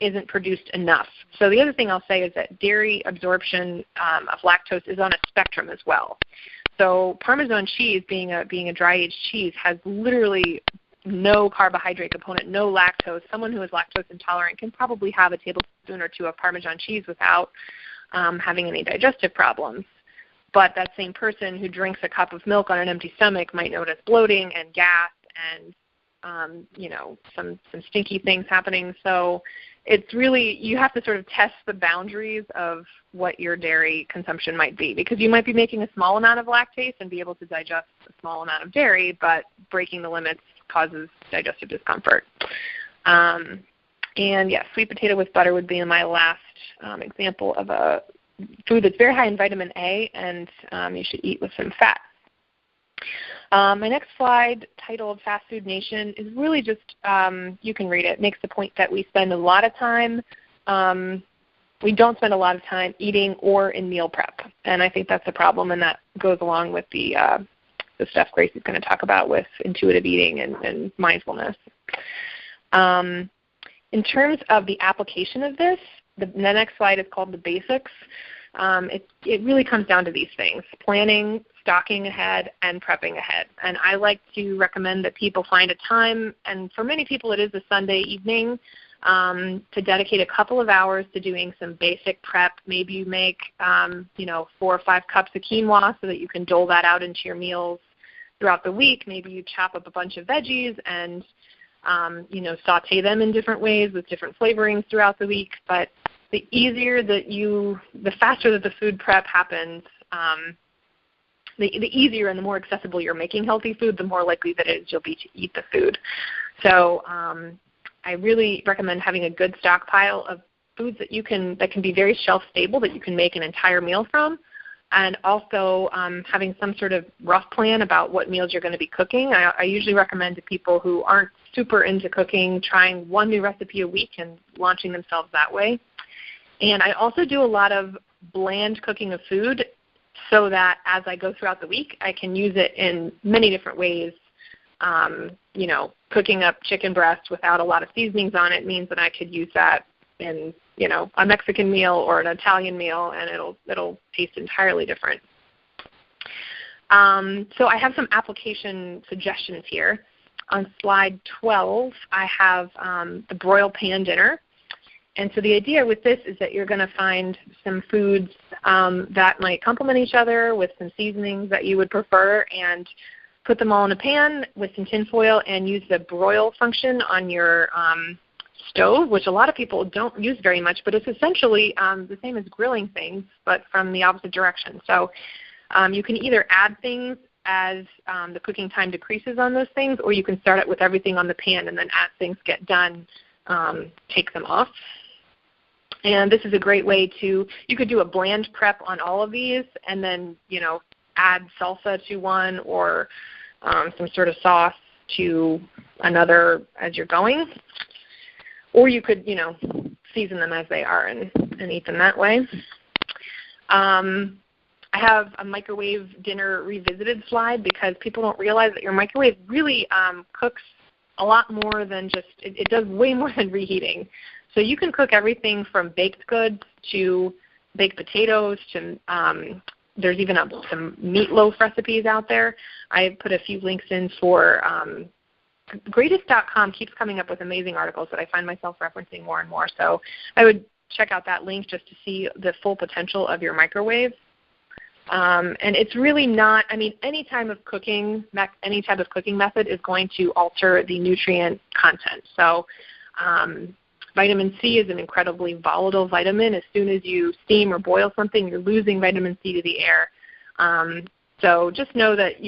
isn't produced enough. So the other thing I'll say is that dairy absorption of lactose is on a spectrum as well. So Parmesan cheese, being a dry-aged cheese, has literally no carbohydrate component, no lactose. Someone who is lactose intolerant can probably have a tablespoon or two of Parmesan cheese without having any digestive problems. But that same person who drinks a cup of milk on an empty stomach might notice bloating and gas and some stinky things happening. So it's really, you have to sort of test the boundaries of what your dairy consumption might be, because you might be making a small amount of lactase and be able to digest a small amount of dairy, but breaking the limits causes digestive discomfort. And yes, sweet potato with butter would be my last example of a food that's very high in vitamin A, and you should eat with some fat. My next slide, titled Fast Food Nation, is really just, you can read it, makes the point that we spend a lot of time, we don't spend a lot of time eating or in meal prep. And I think that's a problem, and that goes along with the stuff Gracie's going to talk about with intuitive eating and mindfulness. In terms of the application of this, the next slide is called the basics. It really comes down to these things: planning, stocking ahead, and prepping ahead. And I like to recommend that people find a time, and for many people it is a Sunday evening, to dedicate a couple of hours to doing some basic prep. Maybe you make 4 or 5 cups of quinoa so that you can dole that out into your meals throughout the week. Maybe you chop up a bunch of veggies and saute them in different ways with different flavorings throughout the week. But the faster that the food prep happens, the easier and the more accessible you're making healthy food, the more likely that it is you'll be to eat the food. So I really recommend having a good stockpile of foods that can be very shelf stable, that you can make an entire meal from, and also having some sort of rough plan about what meals you're going to be cooking. I usually recommend to people who aren't super into cooking trying one new recipe a week and launching themselves that way. And I also do a lot of bland cooking of food so that as I go throughout the week, I can use it in many different ways. Cooking up chicken breast without a lot of seasonings on it means that I could use that in, a Mexican meal or an Italian meal, and it'll taste entirely different. So I have some application suggestions here. On slide 12, I have the broil pan dinner. And so the idea with this is that you're going to find some foods that might complement each other with some seasonings that you would prefer, and put them all in a pan with some tin foil and use the broil function on your stove, which a lot of people don't use very much, but it's essentially the same as grilling things, but from the opposite direction. So you can either add things as the cooking time decreases on those things, or you can start it with everything on the pan, and then as things get done, take them off. And this is a great way you could do a bland prep on all of these, and then, add salsa to one, or some sort of sauce to another as you're going. Or you could, season them as they are and eat them that way. I have a microwave dinner revisited slide, because people don't realize that your microwave really cooks a lot more than it does way more than reheating. So you can cook everything from baked goods to baked potatoes to there's even some meatloaf recipes out there. I put a few links in for greatest.com keeps coming up with amazing articles that I find myself referencing more and more. So I would check out that link just to see the full potential of your microwave. And it's really not, any type of cooking method is going to alter the nutrient content. So vitamin C is an incredibly volatile vitamin. As soon as you steam or boil something, you're losing vitamin C to the air. So just know that,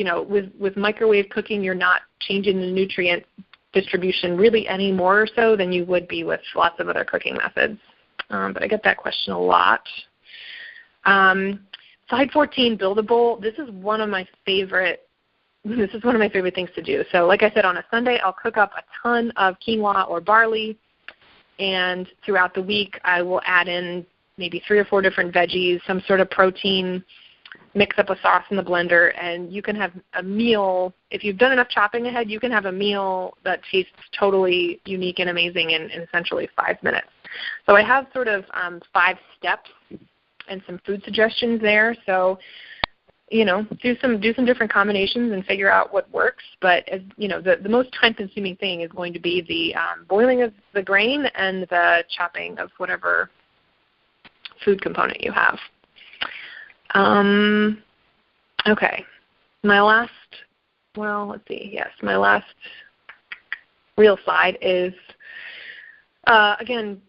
with microwave cooking, you're not changing the nutrient distribution really any more so than you would be with lots of other cooking methods. But I get that question a lot. Slide 14, buildable. This is one of my favorite things to do. So like I said, on a Sunday, I'll cook up a ton of quinoa or barley, and throughout the week, I will add in maybe 3 or 4 different veggies, some sort of protein, mix up a sauce in the blender, and you can have a meal. If you've done enough chopping ahead, you can have a meal that tastes totally unique and amazing in essentially 5 minutes. So I have sort of 5 steps and some food suggestions there. So, do some different combinations and figure out what works. But as the most time-consuming thing is going to be the boiling of the grain and the chopping of whatever food component you have. Okay. My last real slide is again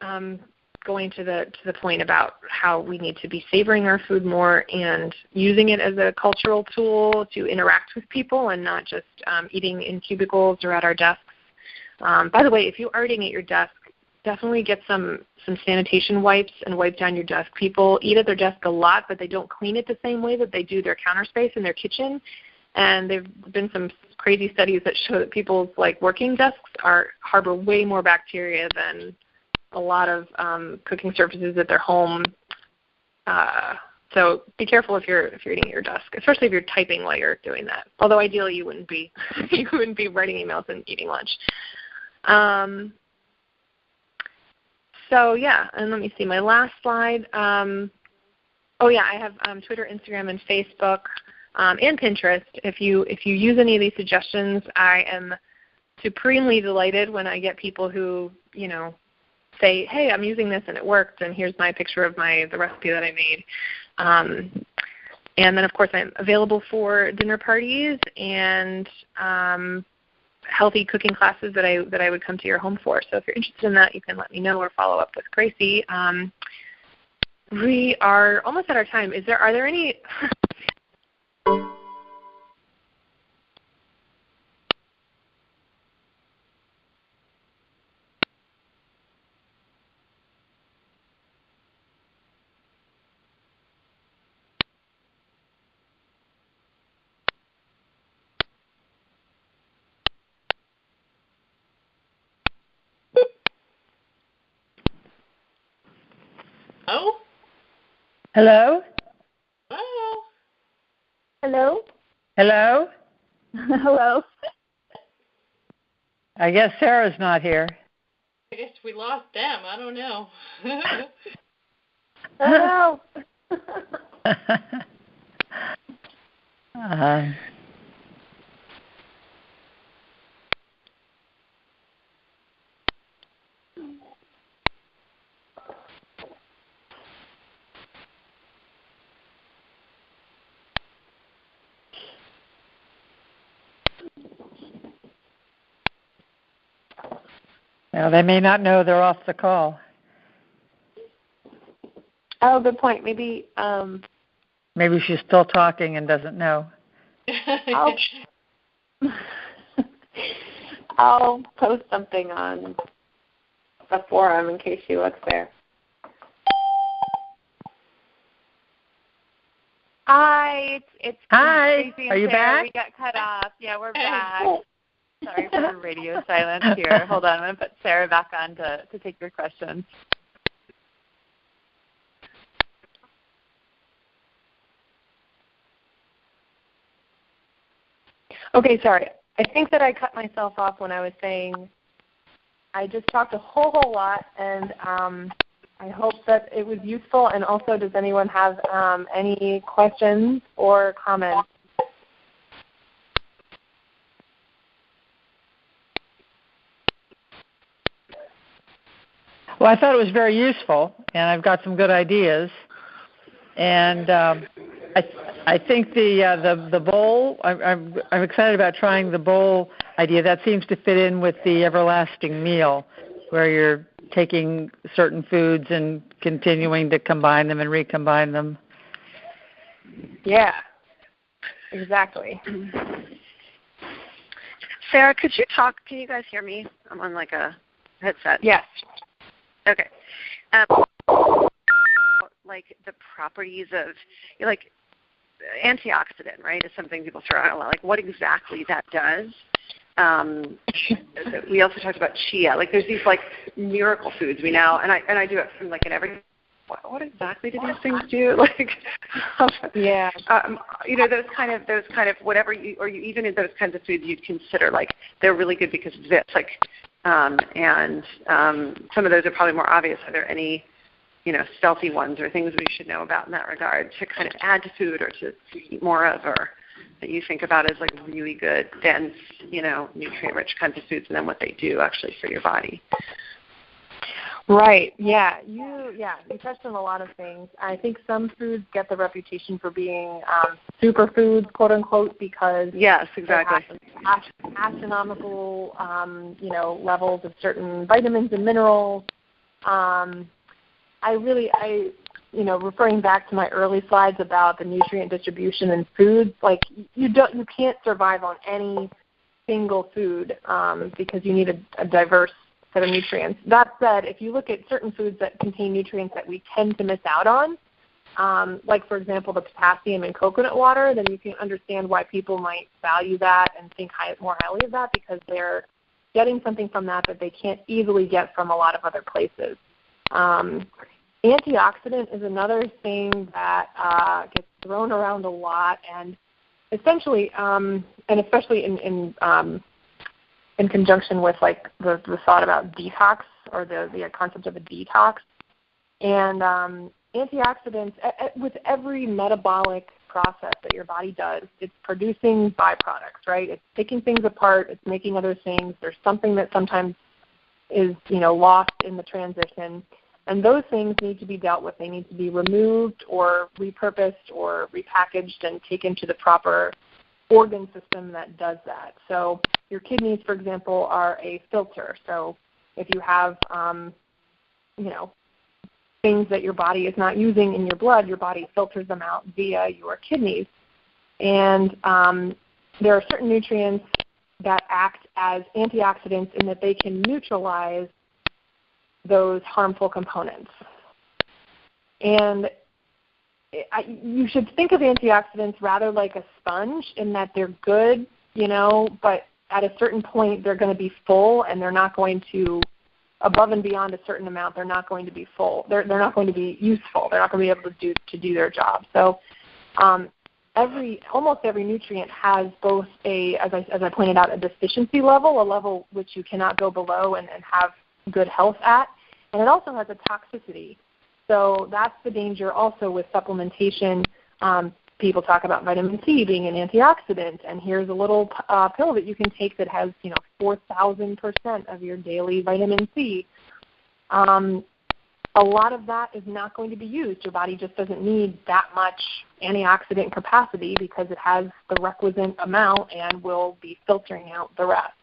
going to the point about how we need to be savoring our food more and using it as a cultural tool to interact with people and not just eating in cubicles or at our desks. By the way, if you are eating at your desk, definitely get some sanitation wipes and wipe down your desk. People eat at their desk a lot, but they don't clean it the same way that they do their counter space in their kitchen. And there have been some crazy studies that show that people's working desks harbor way more bacteria than a lot of cooking surfaces at their home. So be careful if you're eating at your desk, especially if you're typing while you're doing that. Although ideally you wouldn't be writing emails and eating lunch. So yeah, and let me see my last slide. I have Twitter, Instagram, and Facebook, and Pinterest. If you use any of these suggestions, I am supremely delighted when I get people who say, hey, I'm using this and it worked, and here's my picture of the recipe that I made. And then, of course, I'm available for dinner parties and healthy cooking classes that I would come to your home for. So if you're interested in that, you can let me know or follow up with Gracie. We are almost at our time. Are there any... Oh? Hello? Oh. Hello? Hello? Hello? I guess Sarah's not here. I guess we lost them. I don't know. Hello? Well, they may not know they're off the call. Oh, good point. Maybe she's still talking and doesn't know. I'll post something on the forum in case she looks there. Hi, it's Hi. Gracie and Are you Sarah. back? We got cut off. Yeah, we're back. Sorry for the radio silence here. Hold on, I'm going to put Sarah back on to take your questions. Okay, sorry. I think that I cut myself off when I was saying I just talked a whole lot, and I hope that it was useful. And also, does anyone have any questions or comments? Well, I thought it was very useful, and I've got some good ideas. And I think the bowl. I'm excited about trying the bowl idea. That seems to fit in with the everlasting meal, where you're taking certain foods and continuing to combine them and recombine them. Yeah, exactly. Sarah, could you talk? Can you guys hear me? I'm on a headset. Yes. Okay. The properties of, antioxidant, right, is something people throw out a lot. What exactly that does. We also talked about chia. There's these miracle foods we now, and I do it from an every what exactly do these things do? Like, Yeah. those kind of whatever you, or you even in those kinds of foods you'd consider like they're really good because of this. Like, and some of those are probably more obvious. Are there any, stealthy ones or things we should know about in that regard to kind of add to food or to eat more of, or that you think about as like really good, dense, nutrient-rich kinds of foods, and then what they do actually for your body? Right. Yeah. You touched on a lot of things. I think some foods get the reputation for being superfoods, quote unquote, because yes, exactly, they have astronomical, levels of certain vitamins and minerals. Referring back to my early slides about the nutrient distribution in foods, like you can't survive on any single food because you need a diverse set of nutrients. That said, if you look at certain foods that contain nutrients that we tend to miss out on, like for example the potassium in coconut water, then you can understand why people might value that and think more highly of that, because they're getting something from that they can't easily get from a lot of other places. Antioxidant is another thing that gets thrown around a lot, and essentially, especially in conjunction with like the thought about detox, or the concept of a detox. And antioxidants, with every metabolic process that your body does, it's producing byproducts, right? It's taking things apart, it's making other things. There's something that sometimes is, lost in the transition. And those things need to be dealt with. They need to be removed or repurposed or repackaged and taken to the proper organ system that does that. So your kidneys, for example, are a filter. So if you have, things that your body is not using in your blood, your body filters them out via your kidneys. And there are certain nutrients that act as antioxidants in that they can neutralize those harmful components. And you should think of antioxidants rather like a sponge, in that they're good, but at a certain point they're going to be full, and they're not going to, above and beyond a certain amount, they're not going to be full. They're not going to be useful. They're not going to be able to do their job. So almost every nutrient has both as I pointed out, a deficiency level, a level which you cannot go below and have good health at, and it also has a toxicity. So that's the danger also with supplementation. People talk about vitamin C being an antioxidant, and here's a little pill that you can take that has 4,000% of your daily vitamin C. A lot of that is not going to be used. Your body just doesn't need that much antioxidant capacity because it has the requisite amount and will be filtering out the rest.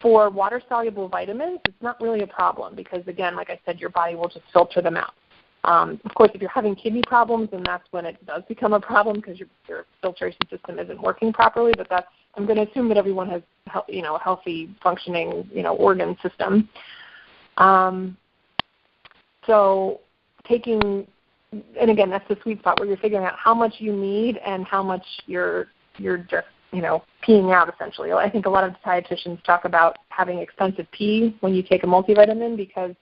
For water-soluble vitamins, it's not really a problem because, again, like I said, your body will just filter them out. Of course, if you're having kidney problems, then that's when it does become a problem because your filtration system isn't working properly. But I'm going to assume that everyone has, a healthy, functioning, organ system. So taking, and again, that's the sweet spot where you're figuring out how much you need and how much you're just, peeing out essentially. I think a lot of dietitians talk about having expensive pee when you take a multivitamin because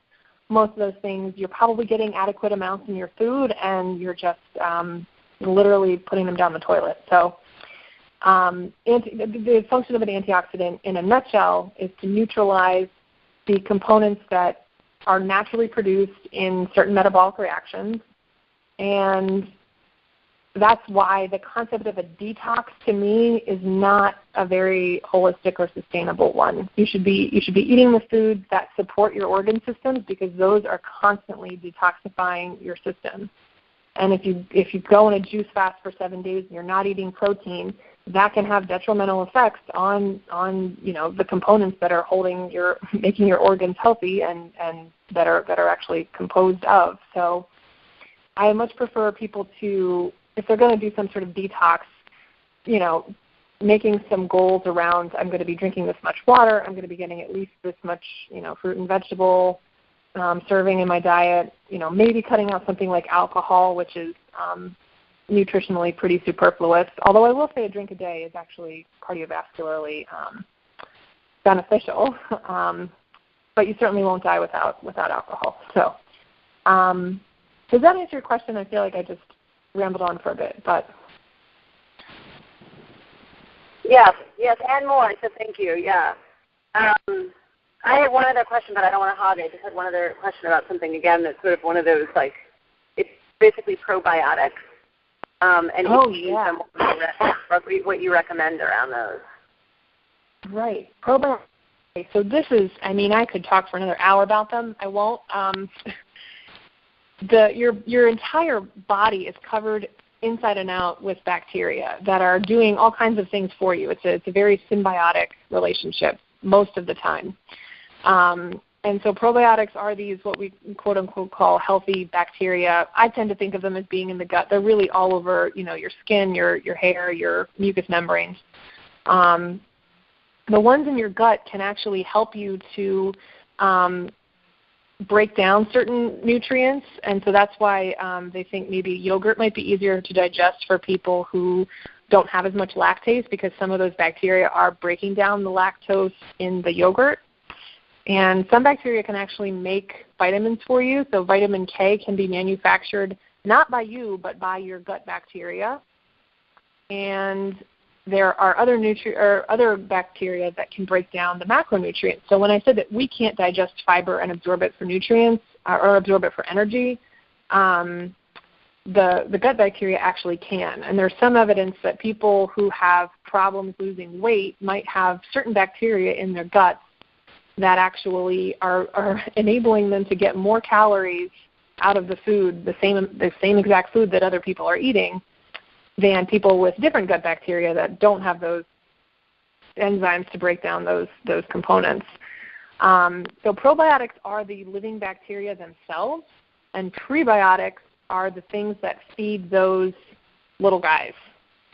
most of those things you're probably getting adequate amounts in your food and you're just literally putting them down the toilet. So the function of an antioxidant in a nutshell is to neutralize the components that are naturally produced in certain metabolic reactions, and that's why the concept of a detox to me is not a very holistic or sustainable one. You should be eating the foods that support your organ systems because those are constantly detoxifying your system. And if you go on a juice fast for 7 days and you're not eating protein, that can have detrimental effects on the components that are making your organs healthy and that are actually composed of. So I much prefer people to, if they're going to do some sort of detox, making some goals around, I'm going to be drinking this much water, I'm going to be getting at least this much, fruit and vegetable serving in my diet, maybe cutting out something like alcohol, which is nutritionally pretty superfluous. Although I will say a drink a day is actually cardiovascularly beneficial, but you certainly won't die without alcohol. So Does that answer your question? I feel like I just rambled on for a bit, but. Yes, and more, so thank you, yeah. I had one other question, but I don't want to hog it. I just had one other question about something, again, that's sort of one of those, like, it's basically probiotics. And what you recommend around those. Right. Probiotics. So this is, I mean, I could talk for another hour about them. I won't. Your entire body is covered inside and out with bacteria that are doing all kinds of things for you. It's a very symbiotic relationship most of the time. And so probiotics are these what we quote unquote call healthy bacteria. I tend to think of them as being in the gut. They're really all over, your skin, your hair, your mucous membranes. The ones in your gut can actually help you to break down certain nutrients, and so that's why they think maybe yogurt might be easier to digest for people who don't have as much lactase, because some of those bacteria are breaking down the lactose in the yogurt. And some bacteria can actually make vitamins for you. So vitamin K can be manufactured not by you, but by your gut bacteria. And there are other bacteria that can break down the macronutrients. So when I said that we can't digest fiber and absorb it for nutrients or absorb it for energy, the gut bacteria actually can. And there's some evidence that people who have problems losing weight might have certain bacteria in their guts that actually are enabling them to get more calories out of the food, the same exact food that other people are eating, than people with different gut bacteria that don't have those enzymes to break down those components. So probiotics are the living bacteria themselves, and prebiotics are the things that feed those little guys.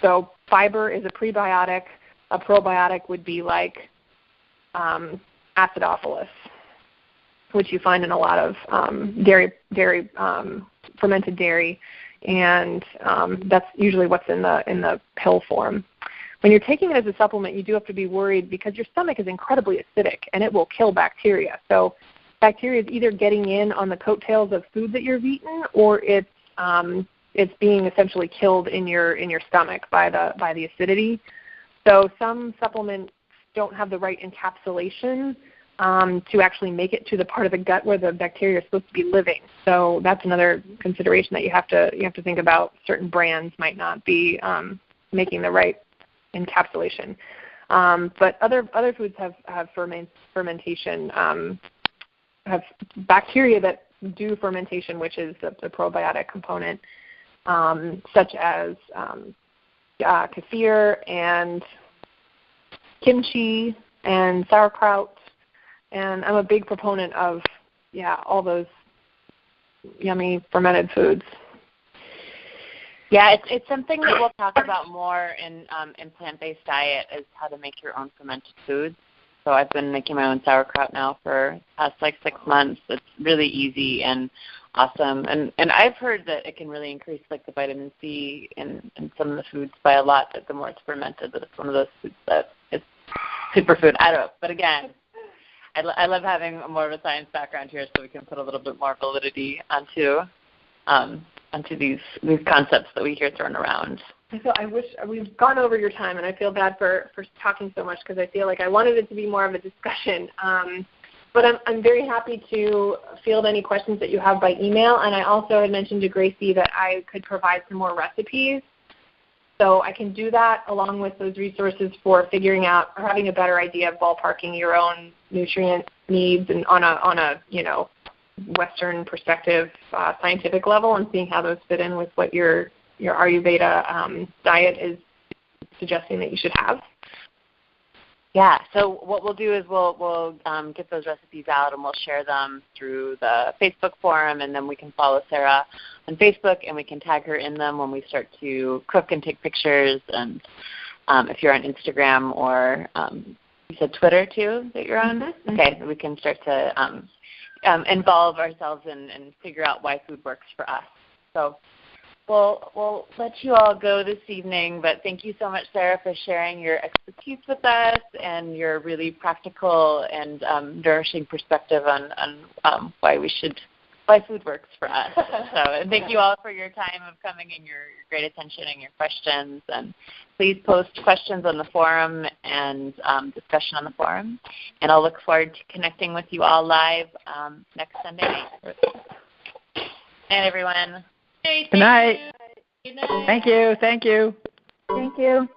So fiber is a prebiotic. A probiotic would be like acidophilus, which you find in a lot of fermented dairy, and that's usually what's in the pill form. When you're taking it as a supplement, you do have to be worried because your stomach is incredibly acidic and it will kill bacteria. So bacteria is either getting in on the coattails of food that you've eaten, or it's being essentially killed in your stomach by the acidity. So some supplements don't have the right encapsulation to actually make it to the part of the gut where the bacteria is supposed to be living. So that's another consideration that you have to think about. Certain brands might not be making the right encapsulation. But other foods have fermentation, have bacteria that do fermentation, which is the probiotic component, such as kefir and kimchi and sauerkraut. And I'm a big proponent of, all those yummy fermented foods. Yeah, it's something that we'll talk about more in plant-based diet, is how to make your own fermented foods. So I've been making my own sauerkraut now for the past 6 months. It's really easy and awesome. And I've heard that it can really increase the vitamin C in some of the foods by a lot, that the more it's fermented, that it's one of those foods that it's superfood. I don't know. But again, I love having more of a science background here, so we can put a little bit more validity onto these concepts that we hear thrown around. I wish we've gone over your time, and I feel bad for talking so much, because I feel like I wanted it to be more of a discussion. But I'm very happy to field any questions that you have by email, and I also had mentioned to Gracie that I could provide some more recipes. So I can do that along with those resources for figuring out or having a better idea of ballparking your own nutrient needs and on a Western perspective, scientific level, and seeing how those fit in with what your Ayurveda diet is suggesting that you should have. Yeah, so what we'll do is we'll get those recipes out, and we'll share them through the Facebook forum, and then we can follow Sarah on Facebook, and we can tag her in them when we start to cook and take pictures. And if you're on Instagram or you said Twitter too that you're on? Mm-hmm. Okay, we can start to involve ourselves and figure out why food works for us. So we'll let you all go this evening, but thank you so much, Sarah, for sharing your expertise with us and your really practical and nourishing perspective on why we should why food works for us. So thank you all for your time of coming and your great attention and your questions. And please post questions on the forum and discussion on the forum. And I'll look forward to connecting with you all live next Sunday night. And everyone. Good night. Good night. Thank you. Thank you. Thank you.